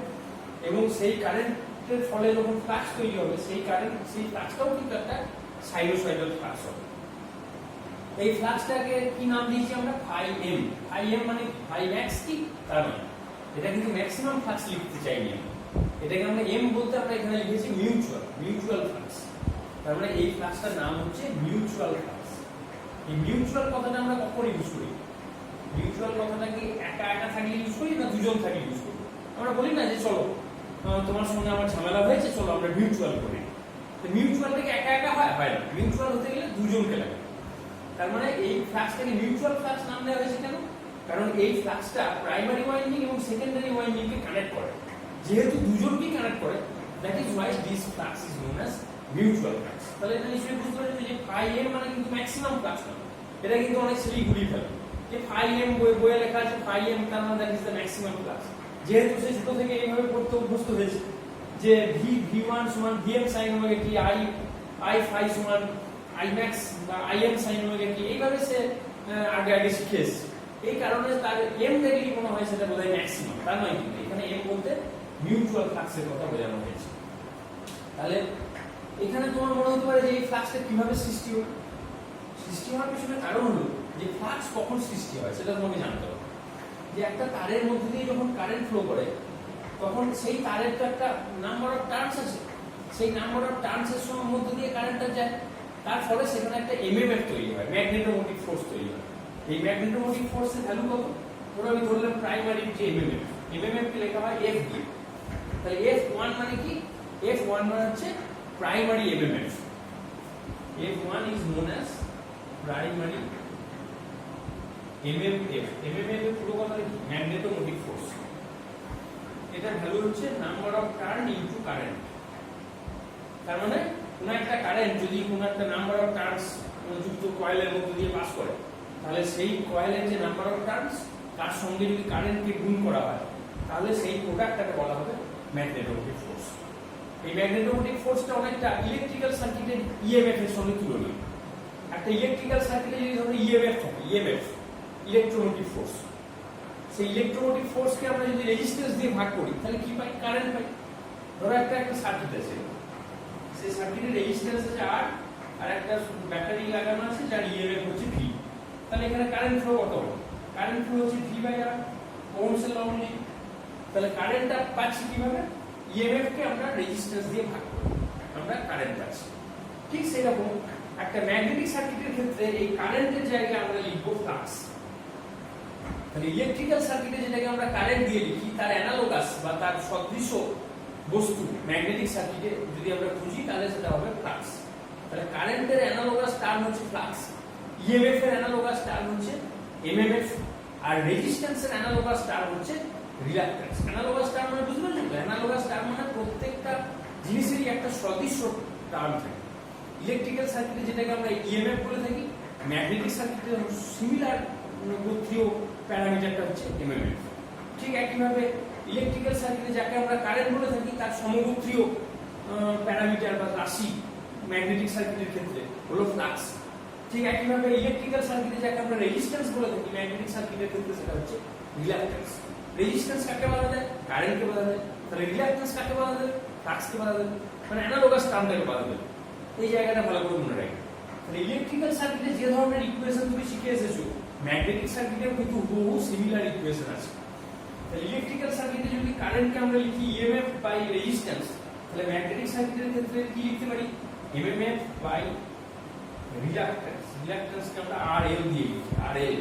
এবং সেই কারেন্টের ফলে যখন ফ্লাক্স তৈরি হবে সেই কারেন্ট, সেই ফ্লাক্সটাও কিন্তু একটা সাইনোসয়েডাল ফ্লাক্স হবে। এই ফ্লাক্সটাকে কি নাম দিয়েছি আমরা? Phi M. ফাই এম মানে ফাই ম্যাক্স কি তার মানে এটা কিন্তু ম্যাক্সিমাম ফ্লাক্স লিখতে চাইনি আমি, এটাকে আমরা এম বলতে আমরা এখানে লিখেছি মিউচুয়াল ফ্লাক্স। তার মানে এই ফ্লাক্সটার নাম হচ্ছে মিউচুয়াল ফ্লাক্স। এই মিউচুয়াল কথাটা আমরা কখন ইউজ করি? মিউচুয়াল কথাটা কি একা একা থাকলে ইউজ করি না দুজন থাকলে ইউজ করি? আমরা বলি না যে চলো তোমার সঙ্গে আমার ঝামেলা হয়েছে, চলো আমরা মিউচুয়াল করি। তো মিউচুয়ালটা কি একা একা হয়? হয় না, মিউচুয়াল হতে গেলে দুজনকে লাগে। তার মানে এই ফ্লাক্সটাকে মিউচুয়াল ফ্লাক্স নাম দেওয়া হয়েছে কেন? কারণ এই ফ্লাক্সটা প্রাইমারি ওয়াইন্ডিং এবং সেকেন্ডারি ওয়াইন্ডিং কে কানেক্ট করে, যেহেতু দুজনকেই কানেক্ট করে, that is why this flux is known as mutual flux. তাহলে এটা নিশ্চয়ই বুঝতে পারছো যে ফাই এম মানে কিন্তু ম্যাক্সিমাম ফ্লাক্স না, এটা কিন্তু অনেক ছেলেই ঘুরিয়ে ফেলে যে ফাই এম বইয়ে লেখা আছে ফাই এম, তার মানে that is the maximum flux. যেহেতু সে ছোট থেকে এইভাবে পড়তে অভ্যস্ত হয়েছে যে V1 সমান Vm sin omega t, I phi সমান I max বা Im sin ওমেগা টি, এইভাবে সে আগে শিখে এসেছে। এই কারণে তার এম দেখলেই মনে হয় সেটা বোধহয় ম্যাক্সিমাম, তার নয় কিন্তু এখানে এম বলতে মিউচুয়াল ফ্লাক্সের কথা বোঝানো হয়েছে। তাহলে এখানে তোমার মনে হতে পারে যে এই ফ্লাক্সটা কিভাবে সৃষ্টি হলো? সৃষ্টি হওয়ার পিছনে কারণ হলো যে ফ্লাক্স কখন সৃষ্টি হয় সেটা তোমাকে জানতে হবে। যে একটা তারের মধ্যে দিয়ে যখন কারেন্ট ফ্লো করে তখন সেই তারের তো একটা নাম্বার অফ টার্নস আছে, সেই নাম্বার অফ টার্নসের মধ্যে দিয়ে কারেন্টটা যায়, তার ফলে সেখানে একটা এমএমএফ তৈরি হয়, ম্যাগনেটোমোটিভ ফোর্স তৈরি হয়। এই ম্যাগনেটোমোটিভ ফোর্সের ভ্যালু কত? ওটা আমি ধরলাম প্রাইমারি যে এমএমএফ কে লেখা হয় এফ দিয়ে। তাহলে F1 মানে কি? F1 মানে হচ্ছে primary MMF. F1 is known as primary MMF। MMF এর পুরো কথা কি? Magnetomotive force. এটার ভ্যালু হচ্ছে number of turn into current. তার মানে কোন একটা কারেন্ট যদি কোন একটা নাম্বার অফ টার্নস যুক্ত কয়েলের মধ্যে দিয়ে পাস করে, তাহলে সেই কয়েলের যে নাম্বার অফ টার্নস তার সঙ্গে যদি কারেন্টকে গুণ করা হয় তাহলে সেই প্রোডাক্টটাকে বলা হবে ম্যাগনেটোমোটিভ ফোর্স। এই ম্যাগনেটোমোটিভ ফোর্সটা অনেকটা ইলেকট্রিক্যাল সার্কিটের ইএমএফ এর সঙ্গে তুলনীয়। একটা ইলেকট্রিক্যাল সার্কিটে যদি ধরো ইএমএফ থাকে, ইএমএফ ইলেকট্রোমোটিভ ফোর্স, সেই ইলেকট্রোমোটিভ ফোর্সকে আমরা যদি রেজিস্ট্যান্স দিয়ে ভাগ করি তাহলে কি পাই? কারেন্ট পাই। ধরো একটা সার্কিট আছে, সেই সার্কিটের রেজিস্ট্যান্স আছে আর আর একটা ব্যাটারি লাগানো আছে যার ইএমএফ হচ্ছে ভি। তাহলে এখানে কারেন্ট ফ্লো কত হবে? কারেন্ট ফ্লো হচ্ছে V by R, Ohm's law অনুযায়ী। তাহলে কারেন্টটা পাচ্ছি কিভাবে? ইএমএফ কে আমরা রেজিস্ট্যান্স দিয়ে ভাগ করি, আমরা কারেন্ট পাচ্ছি। ঠিক সেরকম একটা ম্যাগনেটিক সার্কিটের ক্ষেত্রে এই কারেন্টের জায়গায় আমরা লিখব ফ্লাক্স। তাহলে ইলেকট্রিক্যাল সার্কিটে যেটাকে আমরা কারেন্ট দিয়ে লিখি তার অ্যানালোগাস বা তার সদৃশ বস্তু ম্যাগনেটিক সার্কিটে যদি আমরা খুঁজি তাহলে সেটা হবে ফ্লাক্স। তাহলে কারেন্টের অ্যানালোগাস টার্ম হচ্ছে ফ্লাক্স, ইএমএফ এর অ্যানালোগাস টার্ম হচ্ছে এমএমএফ, আর রেজিস্ট্যান্সের অ্যানালোগাস টার্ম হচ্ছে রিলাক্ট্যান্স। অ্যানালোগাস টার্ম মানে বুঝতে পারছেন তো? অ্যানালোগাস টার্ম মানে প্রত্যেকটা জিনিসেরই একটা সদৃশ টার্ম থাকে। ইলেকট্রিক্যাল সার্কিটে যেটাকে আমরা ইএমএফ বলে থাকি, ম্যাগনেটিক সার্কিটে সিমিলার গোত্রীয় প্যারামিটারটা হচ্ছে এমএমএফ। ঠিক একইভাবে ইলেকট্রিক্যাল সার্কিটে যাকে আমরা কারেন্ট বলে থাকি তার সমগোত্রীয় প্যারামিটার বা রাশি ম্যাগনেটিক সার্কিটের ক্ষেত্রে হলো ফ্লাক্স। ঠিক একইভাবে ইলেকট্রিক্যাল সার্কিটে যাকে আমরা রেজিস্ট্যান্স বলে থাকি ম্যাগনেটিক সার্কিটের ক্ষেত্রে সেটা হচ্ছে রিলাক্ট্যান্স। রেজিস্ট্যান্স কাকে বলা যায়? কারেন্টকে বলা যায়। তাহলে রিলাক্ট্যান্স কাকে বলা যায়? ফ্লাক্সকে বলা যায়, মানে অ্যানালোগাস টার্মটাকে বলা যায়। এই জায়গাটা ভালো করে মনে রাখবে। তাহলে ইলেকট্রিক্যাল সার্কিটে যে ধরনের ইকুয়েশন তুমি শিখে এসেছো ম্যাগনেটিক সার্কিটেও কিন্তু বহু সিমিলার ইকুয়েশন আছে। তাহলে ইলেকট্রিক্যাল সার্কিটে যদি কারেন্টকে আমরা লিখি ইএমএফ বাই রেজিস্ট্যান্স, তাহলে ম্যাগনেটিক সার্কিটের ক্ষেত্রে কি লিখতে পারি? MMF by রিলাক্ট্যান্স। রিলাক্ট্যান্সকে আমরা আরএল দিয়ে লিখি, আরএল।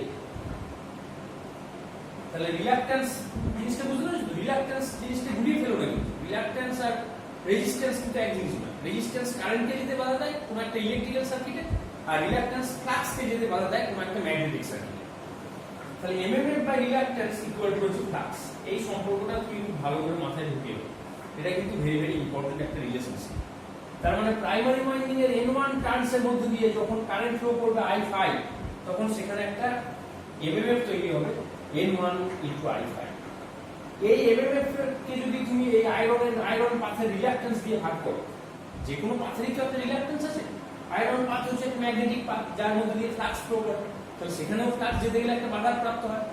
তাহলে রিলাক্ট্যান্স জিনিসটা বুঝতে পারছো? রিলাক্ট্যান্স জিনিসটা ঘুরিয়ে ফেলো না কিন্তু। রিলাক্ট্যান্স আর রেজিস্ট্যান্স কিন্তু এক জিনিস না। রেজিস্ট্যান্স কারেন্টকে যেতে বাধা দেয় কোনো একটা ইলেকট্রিক্যাল সার্কিটে, আর রিলাক্ট্যান্স ফ্লাক্সকে যেতে বাধা দেয় কোনো একটা ম্যাগনেটিক সার্কিটে। তাহলে এমএমএফ বাই রিলাক্ট্যান্স ইকুয়াল টু হচ্ছে ফ্লাক্স। এই সম্পর্কটা কিন্তু ভালো করে মাথায় ঢুকিয়ে দাও, এটা কিন্তু ভেরি ভেরি ইম্পর্টেন্ট একটা রিলেশনশিপ। তার মানে প্রাইমারি ওয়াইন্ডিং এর N1 টার্নস এর মধ্যে দিয়ে যখন কারেন্ট ফ্লো করবে I5, তখন সেখানে একটা এমএমএফ তৈরি হবে N1 * I5। এই এমএমএফ কে যদি তুমি এই আয়রন পাথের রিলাক্ট্যান্স দিয়ে ভাগ করো, যে কোনো পাথেরই তো একটা রিলাক্ট্যান্স আছে। আয়রন পাথ হচ্ছে একটা ম্যাগনেটিক পাথ যার মধ্যে দিয়ে ফ্লাক্স ফ্লো করে, তাহলে সেখানেও ফ্লাক্স যেতে গেলে একটা বাধা প্রাপ্ত হয়।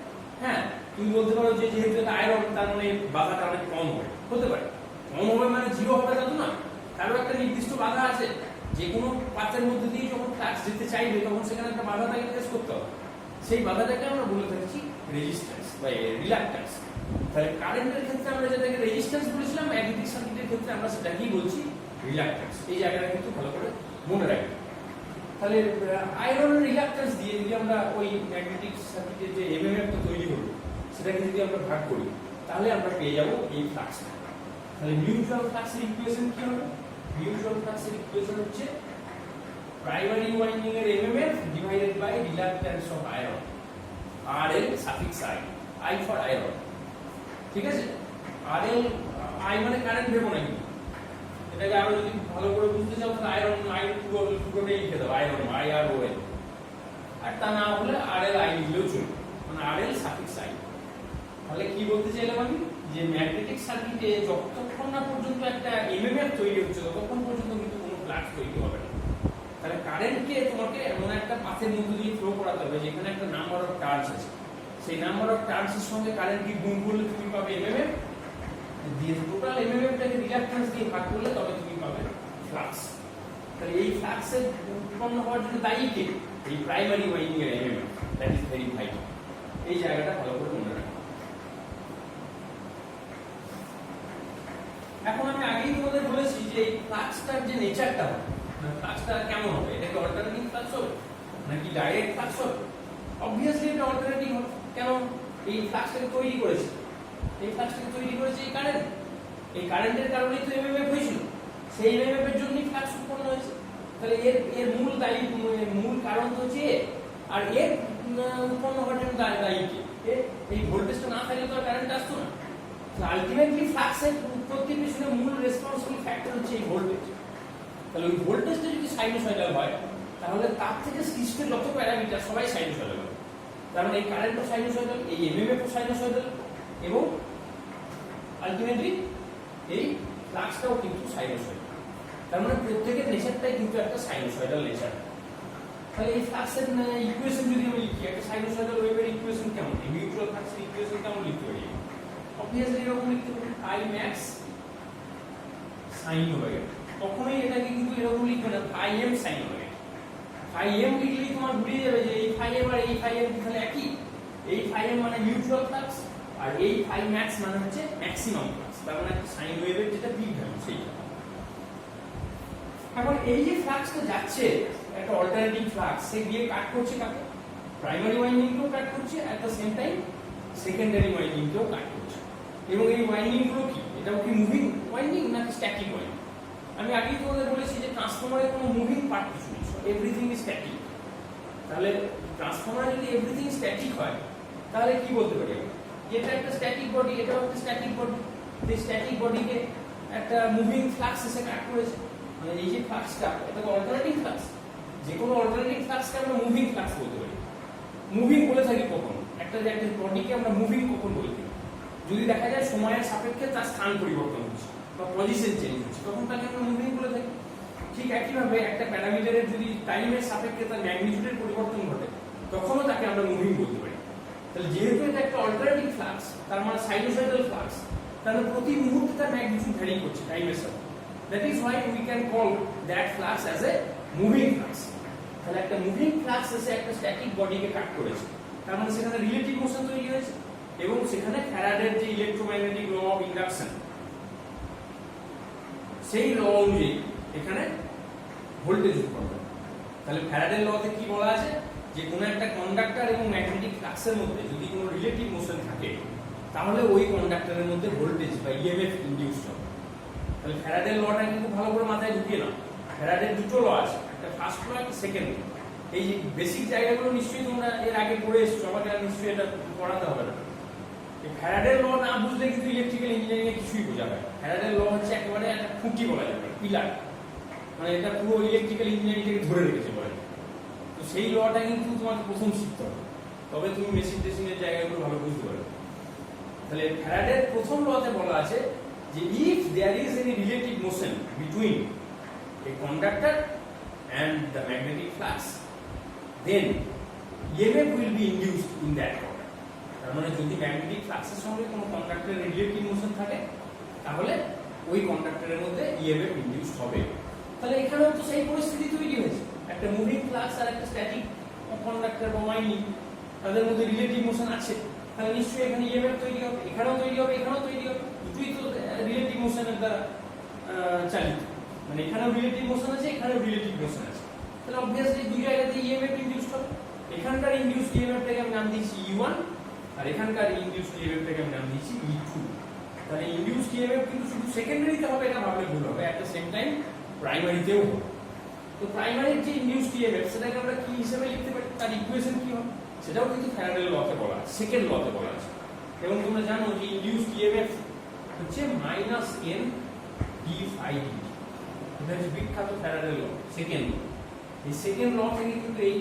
হ্যাঁ, তুমি বলতে পারো যে যেহেতু এটা আয়রন তার মানে বাধাটা অনেক কম হবে, হতে পারে। কম হবে মানে জিরো হবে তা তো না, তারও একটা নির্দিষ্ট বাধা আছে। যে কোনো পাথের মধ্যে দিয়ে যখন ফ্লাক্স যেতে চাইবে তখন সেখানে একটা বাধাটাকে ফেস করতে হবে। সেই বাধাটাকে আমরা বলে থাকছি রেজিস্ট্যান্স বা রিলাক্ট্যান্স। তাহলে কারেন্টের ক্ষেত্রে আমরা যেটাকে রেজিস্ট্যান্স বলেছিলাম, ম্যাগনেটিক সার্কিটের ক্ষেত্রে আমরা সেটাকেই বলছি রিলাক্ট্যান্স। এই জায়গাটা কিন্তু ভালো করে মনে রাখবে। তাহলে আয়রনের রিলাক্ট্যান্স দিয়ে যদি আমরা ওই ম্যাগনেটিক সার্কিটের যে এমএমএফটা তৈরি হলো সেটাকে যদি আমরা ভাগ করি তাহলে আমরা পেয়ে যাব এই ফ্লাক্স। তাহলে মিউচুয়াল ফ্লাক্সের ইকুয়েশন কি হবে? মিউচুয়াল ফ্লাক্সের ইকুয়েশন হচ্ছে প্রাইমারি ওয়াইন্ডিং এর MMF divided by reluctance of iron, RL suffix I, I for iron. ঠিক আছে? আরএল, আই মানে কারেন্ট ভেবো না কিন্তু, এটাকে আরো যদি ভালো করে বুঝতে চাও তাহলে আয়রন আই পুরোটাই লিখে দাও, আয়রন আই আর ও এল। আর তা না হলে আরএল আই লিখলেও চলবে, মানে আরএল সাফিক্স আই। তাহলে কি বলতে চাইলাম আমি, যে ম্যাগনেটিক সার্কিটে যতক্ষণ না পর্যন্ত একটা এমএমএফ তৈরি হচ্ছে ততক্ষণ পর্যন্ত কিন্তু কোনো ফ্লাক্স তৈরি হবে না। তাহলে কারেন্টকে তোমাকে এমন একটা পাথের মধ্যে দিয়ে ফ্লো করাতে হবে যেখানে একটা নাম্বার অফ টার্নস আছে। সেই নাম্বার অফ টার্নসের সঙ্গে কারেন্টকে গুণ করলে তুমি পাবে এমএমএফ, দিয়ে টোটাল এমএমএফটাকে রিলাক্ট্যান্স দিয়ে ভাগ করলে তবে তুমি পাবে ফ্লাক্স। তাহলে এই ফ্লাক্সের উৎপন্ন হওয়ার জন্য দায়ী কে? এই প্রাইমারি ওয়াইন্ডিং এর MMF. That is very vital. এই জায়গাটা ভালো করে মনে রাখো। এখন আমি আগেই তোমাদের বলেছি যে এই ফ্লাক্সটার যে নেচারটা হবে, ফ্লাক্সটা কেমন হবে? এটা কি অল্টারনেটিং ফ্লাক্স হবে নাকি ডাইরেক্ট ফ্লাক্স হবে? অবভিয়াসলি এটা অল্টারনেটিং হবে। কেন? এই ফ্লাক্সটাকে তৈরি করেছে, এই ফ্লাক্সটাকে তৈরি করেছে এই কারেন্ট। এই কারেন্টের কারণেই তো এমএমএফ হয়েছিল, সেই এমএমএফ এর জন্যই ফ্লাক্স উৎপন্ন হয়েছে। তাহলে এর মূল দায়ী, মূল কারণ তো হচ্ছে এ, আর এর উৎপন্ন হওয়ার জন্য দায়ী কে? এই ভোল্টেজটা না থাকলে তো কারেন্ট আসতো না। আলটিমেটলি ফ্লাক্সের উৎপত্তির পিছনে মূল রেসপন্সিবল ফ্যাক্টর হচ্ছে এই ভোল্টেজ। তাহলে ওই ভোল্টেজটা যদি সাইনোসয়েডাল হয় তাহলে তার থেকে সৃষ্ট যত প্যারামিটার সবাই সাইনোসয়েডাল হবে। কারণ এই কারেন্টও সাইনোসয়েডাল, এই এমএমএফও সাইনোসয়েডাল, এবং আলটিমেটলি এই ফ্লাক্সটাও কিন্তু সাইনোসয়েড। তার মানে প্রত্যেকের নেচারটাই কিন্তু একটা সাইনোসয়েডাল নেচার। তাহলে এই ফ্লাক্সের ইকুয়েশন যদি আমি লিখি, একটা সাইনোসয়েডাল ওয়েভের ইকুয়েশন কেমন, এই মিউচুয়াল ফ্লাক্সের ইকুয়েশন কেমন লিখতে পারি? অবভিয়াসলি এরকম লিখতে পারি, আই ম্যাক্স সাইন ওমেগা। কখনোই এটাকে কিন্তু এরকম লিখবে না phi M sine omega. Phi M লিখলেই তোমার ভুলে যাবে যে এই ফাই এম আর এই ফাই এম তাহলে একই। এই ফাই এম মানে মিউচুয়াল ফ্লাক্স, আর এই ফাই ম্যাক্স মানে হচ্ছে ম্যাক্সিমাম ফ্লাক্স। তার মানে একটা সাইন ওয়েভের যেটা পিক ভ্যালু সেইটা। এখন এই যে ফ্লাক্সটা যাচ্ছে একটা অল্টারনেটিং ফ্লাক্স, সে গিয়ে কাট করছে কাকে? প্রাইমারি ওয়াইন্ডিংকেও কাট করছে, at the same time secondary ওয়াইন্ডিংকেও কাট করছে। এবং এই ওয়াইন্ডিংগুলো কি, এটাও কি মুভিং ওয়াইন্ডিং নাকি স্ট্যাটিক ওয়াইন্ডিং? আমি আগেই তোমাদের বলেছি যে ট্রান্সফরমারে কোনো মুভিং পার্ট কিছু নেই, এভরিথিং ইজ স্ট্যাটিক। তাহলে ট্রান্সফরমারে যদি এভরিথিং স্ট্যাটিক হয় তাহলে কি বলতে পারি আমরা? এটা একটা স্ট্যাটিক বডি, এটাও একটা স্ট্যাটিক বডি। এই স্ট্যাটিক বডিকে একটা মুভিং ফ্লাক্স এসে কাট করেছে, মানে এই যে ফ্লাক্সটা এটা তো অল্টারনেটিং ফ্লাক্স। যে কোনো অল্টারনেটিং ফ্লাক্সকে আমরা মুভিং ফ্লাক্স বলতে পারি। মুভিং বলে থাকি কখন? একটা বডিকে আমরা মুভিং কখন বলি? যদি দেখা যায় সময়ের সাপেক্ষে তার স্থান পরিবর্তন হচ্ছে বা পজিশন চেঞ্জ হচ্ছে, তখন তাকে আমরা মুভিং বলে থাকি। ঠিক একইভাবে একটা প্যারামিটারের যদি টাইমের সাপেক্ষে তার ম্যাগনিটিউডের পরিবর্তন ঘটে, তখনও তাকে আমরা মুভিং বলতে পারি। তাহলে যেহেতু এটা একটা অল্টারনেটিং ফ্লাক্স, তার মানে সাইনোসয়েডাল ফ্লাক্স, তাহলে প্রতি মুহূর্তে তার ম্যাগনিটিউড ভ্যারি করছে টাইমের সাথে। That is why we can call that flux as a moving flux. তাহলে একটা মুভিং ফ্লাক্স এসে একটা স্ট্যাটিক বডিকে কাট করেছে, তার মানে সেখানে রিলেটিভ মোশন তৈরি হয়েছে এবং সেখানে ফ্যারাডের যে ইলেকট্রোম্যাগনেটিক ল অফ ইন্ডাকশন, সেই ল অনুযায়ী এখানে ভোল্টেজ উৎপন্ন হয়। তাহলে ফ্যারাডের লতে কি বলা আছে যে কোনো একটা কন্ডাক্টর এবং ম্যাগনেটিক ফ্লাক্সের মধ্যে যদি কোনো রিলেটিভ মোশন থাকে তাহলে ওই কন্ডাক্টরের মধ্যে ভোল্টেজ বা ইএমএফ ইনডিউসড হবে। তাহলে ফ্যারাডের লটা কিন্তু ভালো করে মাথায় ঢুকিয়ে নাও। ফ্যারাডের দুটো ল আছে, একটা ফার্স্ট ল একটা সেকেন্ড ল। এই যে বেসিক জায়গাগুলো নিশ্চয়ই তোমরা এর আগে পড়ে এসছো, আমাকে আর নিশ্চয়ই এটা পড়াতে হবে না। ফ্যারাডের ল না বুঝলে কিন্তু ইলেকট্রিক্যাল ইঞ্জিনিয়ারিং এ কিছুই বোঝা যায় না। ফ্যারাডের ল হচ্ছে একেবারে একটা খুঁটি বলা যাবে, পিলার, মানে এটা পুরো ইলেকট্রিক্যাল ইঞ্জিনিয়ারিংটাকে ধরে রেখেছে বলে। তো সেই লটা কিন্তু তোমাকে প্রথম শিখতে হবে, তবে তুমি মেশিন টেশিনের জায়গাগুলো ভালো বুঝতে পারবে। তাহলে ফ্যারাডের প্রথম লতে বলা আছে যে if there is any relative motion between a conductor and the magnetic flux, then EMF will be induced in that conductor. তার মানে যদি ম্যাগনেটিক ফ্লাক্সের সঙ্গে কোনো কন্ডাক্টরের রিলেটিভ মোশন থাকে তাহলে ওই কন্ডাক্টরের মধ্যে ইএমএফ ইনডিউসড হবে। তাহলে এখানেও তো সেই পরিস্থিতি তৈরি হয়েছে, একটা মুভিং ফ্লাক্স আর একটা স্ট্যাটিক কন্ডাক্টর বা ওয়াইন্ডিং, তাদের মধ্যে রিলেটিভ মোশন আছে, তাহলে নিশ্চয়ই এখানে ইএমএফ তৈরি হবে, এখানেও তৈরি হবে, এখানেও তৈরি হবে। দুটোই তো রিলেটিভ মোশনের দ্বারা চালিত, মানে এখানেও রিলেটিভ মোশন আছে, এখানেও রিলেটিভ মোশন আছে। তাহলে অবভিয়াসলি দুই জায়গাতে ইএমএফ ইনডিউসড হবে। এখানকার ইনডিউসড ইএমএফটাকে আমি নাম দিয়েছি E1, আর এখানকার ইনডিউসড ইএমএফটাকে আমি নাম দিয়েছি E2। তাহলে ইনডিউসড ইএমএফ কিন্তু শুধু সেকেন্ডারিতে হবে এটা ভাবলে ভুল হবে, এট দ্য সেম টাইম প্রাইমারিতেও হবে। তো প্রাইমারির যে ইনডিউসড ইএমএফ সেটাকে আমরা কি হিসেবে লিখতে পারি, তার ইকুয়েশন কি হবে, সেটাও কিন্তু ফ্যারাডের লতে বলা আছে, সেকেন্ড লতে বলা আছে। এবং তোমরা জানো যে ইনডিউসড ইএমএফ হচ্ছে -n d∅dt। এটা হচ্ছে বিখ্যাত ফ্যারাডের ল, সেকেন্ড ল। এই সেকেন্ড ল থেকে কিন্তু এই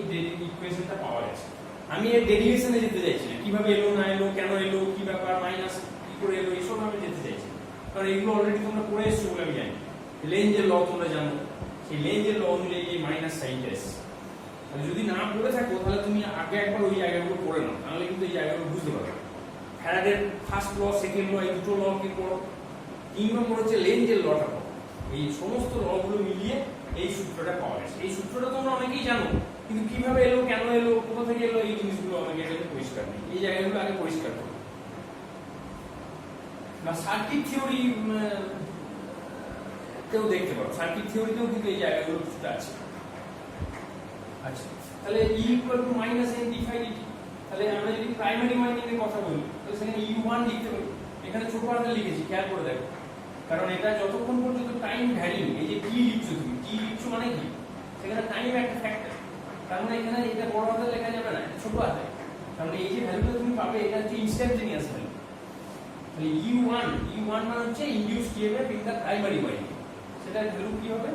ইকুয়েশনটা পাওয়া গেছে। আমি এর ডেরিভেশনে যেতে চাইছি না, কিভাবে এলো না এলো, কেন এলো, কি ব্যাপার, মাইনাস কি করে এলো, এসব আমি যেতে চাইছি, কারণ এগুলো অলরেডি তোমরা পড়ে এসছো বলে আমি জানি। লেঞ্জের ল তোমরা জানো, সেই লেঞ্জের ল অনুযায়ী এই মাইনাস সাইনটা এসছে। তাহলে যদি না পড়ে থাকো তাহলে তুমি আগে একবার ওই জায়গাগুলো পড়ে নাও, তাহলে কিন্তু এই জায়গাগুলো বুঝতে পারবে। ফ্যারাডের ফার্স্ট ল, সেকেন্ড ল, এই দুটো ল কি পড়ো। 3 নম্বর হচ্ছে লেঞ্জের লটা পড়ো। এই সমস্ত লগুলো মিলিয়ে এই সূত্রটা পাওয়া গেছে। এই সূত্রটা তোমরা অনেকেই জানো, কিন্তু কিভাবে এলো, কেন এলো, কোথা থেকে এলো, এই জিনিসগুলো অনেকের কাছে পরিষ্কার নেই। এই জায়গাগুলো আগে পরিষ্কার করো। বা সার্কিট থিওরি তেও দেখতে পারো, সার্কিট থিওরিতেও কিন্তু এই জায়গাগুলো কিছুটা আছে। আচ্ছা, তাহলে E = -n d∅dt। তাহলে আমরা যদি প্রাইমারি ওয়াইন্ডিং এর কথা বলি তাহলে সেখানে E1 লিখতে পারি। এখানে ছোট হাতে লিখেছি, খেয়াল করে দেখো, কারণ এটা যতক্ষণ পর্যন্ত টাইম ভ্যারিং, এই যে টি লিখছো তুমি, টি লিখছো মানে কি, সেখানে টাইম একটা ফ্যাক্টর। তার মানে এখানে এটা বড় হাতে লেখা যাবে না, ছোট হাতে, কারণ এই যে ভ্যালুটা তুমি পাবে এটা হচ্ছে ইনস্ট্যান্টেনিয়াস ভ্যালু। তাহলে E1 মানে হচ্ছে induced EMF in the primary winding, সেটার ভ্যালু কি হবে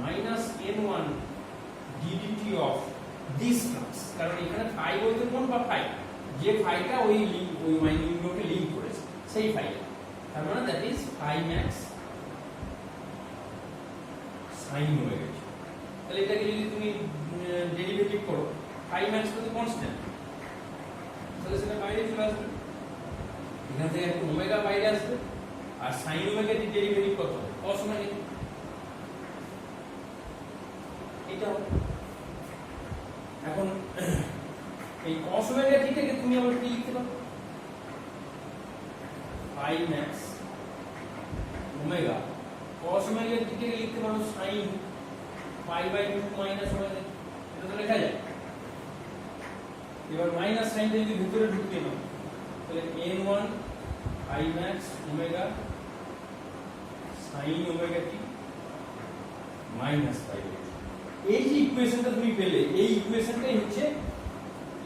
-n1 d∅dt of this flux. কারণ এখানে ফাই বলতে কোন বা ফাই, যে ফাইটা ওই ওয়াইন্ডিংগুলোকে লিংক করেছে সেই ফাইটা। তার মানে that is phi max sine omega T. তাহলে এটাকে যদি তুমি ডেরিভেটিভ করো, ফাই ম্যাক্স তো কনস্ট্যান্ট, তাহলে সেটা বাইরে চলে আসবে, এখান থেকে একটা ওমেগা বাইরে আসবে, আর সাইন ওমেগা টি ডেরিভেটিভ কত হবে? cos ওমেগা টি। এটা এখন এই cos ওমেগা টি থেকে তুমি আবার কি লিখতে পারো? Phi max omega cos omega T থেকে লিখতে পারো sin pi by 2 minus omega. এটা তো লেখা যায়। এবার মাইনাস সাইনটা যদি ভিতরে ঢুকিয়ে নাও, তাহলে n1 i max omega sin omega t minus পাই। এই যে ইকুয়েশনটা তুমি পেলে, এই ইকুয়েশনটাই হচ্ছে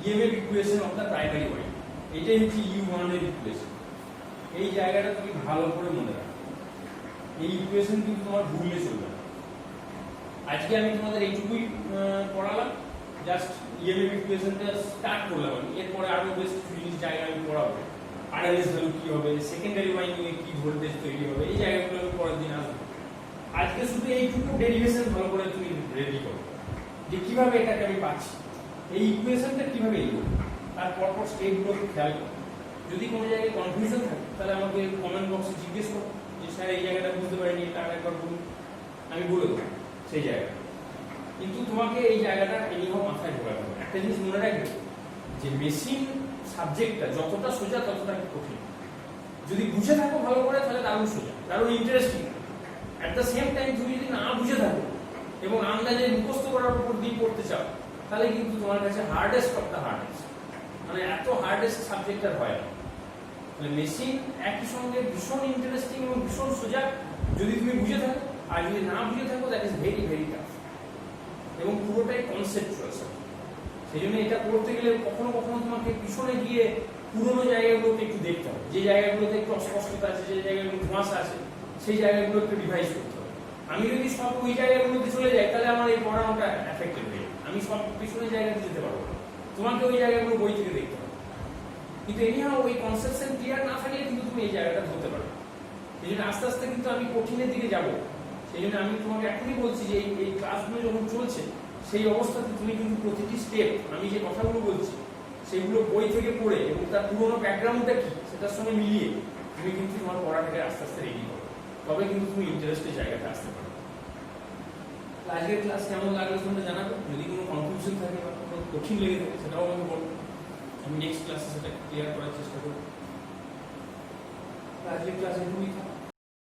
EMF equation of the primary winding. এটাই হচ্ছে U1 এর ইকুয়েশন। এই জায়গাটা তুমি ভালো করে মনে রাখো, এই ইকুয়েশন কিন্তু তোমার ভুললে চলবে না। আজকে আমি তোমাদের এইটুকুই পড়ালাম, জাস্ট ইএমএফ ইকুয়েশনটা স্টার্ট করলাম। এরপরে আরো বেশ কিছু জিনিস জায়গা আমি পড়াবো, আরএলএস ভ্যালু কি হবে, সেকেন্ডারি ওয়াইন্ডিং এ কি ভোল্টেজ তৈরি হবে, এই জায়গাগুলো আমি পরের দিন আসবো। আজকে শুধু এইটুকু ডেরিভেশন ভালো করে তুমি রেডি করো, যে কিভাবে এটাকে আমি পাচ্ছি, এই ইকুয়েশনটা কিভাবে এলো, তার পরপর স্টেপগুলো খেয়াল করো। যদি কোনো জায়গায় কনফিউশন থাকে তাহলে আমাকে কমেন্ট বক্সে জিজ্ঞেস করো যে স্যার এই জায়গাটা বুঝতে পারিনি, এটা আরেকবার বলুন, আমি বলে দেবো সেই জায়গা। কিন্তু তোমাকে এই জায়গাটা এনিহাও মাথায় ঢোকাতে হবে। একটা জিনিস মনে রাখবে যে মেশিন সাবজেক্টটা যতটা সোজা ততটা কঠিন। যদি বুঝে থাকো ভালো করে তাহলে দারুণ সোজা, দারুণ interesting. At the same time তুমি যদি না বুঝে থাকো এবং আন্দাজে মুখস্থ করার উপর দিয়ে পড়তে চাও, তাহলে কিন্তু তোমার কাছে হার্ডেস্ট অফ দ্য হার্ডেস্ট, মানে এত হার্ডেস্ট সাবজেক্ট আর হয় না। তাহলে মেশিন একই সঙ্গে ভীষণ ইন্টারেস্টিং এবং ভীষণ সোজা যদি তুমি বুঝে থাকো, আর যদি না বুঝে থাকো that is very very tough, এবং পুরোটাই কনসেপচুয়াল। সেই জন্য এটা করতে গেলে কখনো কখনো তোমাকে পিছনে গিয়ে পুরোনো জায়গাগুলোকে একটু দেখতে হবে, যে জায়গাগুলোতে একটু অস্পষ্টতা আছে, যে জায়গাগুলো ধোঁয়াশা আছে, সেই জায়গাগুলো একটু রিভাইজ করতে হবে। আমি যদি সব ওই জায়গাগুলোতে চলে যাই তাহলে আমার এই পড়ানোটা এফেক্টেড হয়ে যাবে, আমি সব পিছনের জায়গাতে যেতে পারবো না। তোমাকে ওই জায়গাগুলো বই থেকে দেখতে হবে। কিন্তু এনিহাও ওই কনসেপশন ক্লিয়ার না থাকলে কিন্তু তুমি এই জায়গাটা ধরতে পারবে। এই জন্য আস্তে আস্তে কিন্তু আমি কঠিনের দিকে যাবো। সেই জন্য আমি তোমাকে এখনই বলছি যে এই ক্লাসগুলো যখন চলছে সেই অবস্থাতে তুমি কিন্তু প্রতিটি স্টেপ আমি যে কথাগুলো বলছি সেগুলো বই থেকে পড়ে এবং তার পুরোনো ব্যাকগ্রাউন্ডটা কি সেটার সঙ্গে মিলিয়ে তুমি কিন্তু তোমার পড়াটাকে আস্তে আস্তে রেডি করো, তবে কিন্তু তুমি ইন্টারেস্টের জায়গাতে আসতে পারো। আজকের ক্লাস কেমন লাগলো তোমরা জানাবে। যদি কোনো কনফিউশন থাকে বা কোনো কঠিন লেগে থাকে সেটাও আমাকে বলো, আমি নেক্সট ক্লাসে সেটা ক্লিয়ার করার চেষ্টা করবো। আজকের ক্লাসে তুমি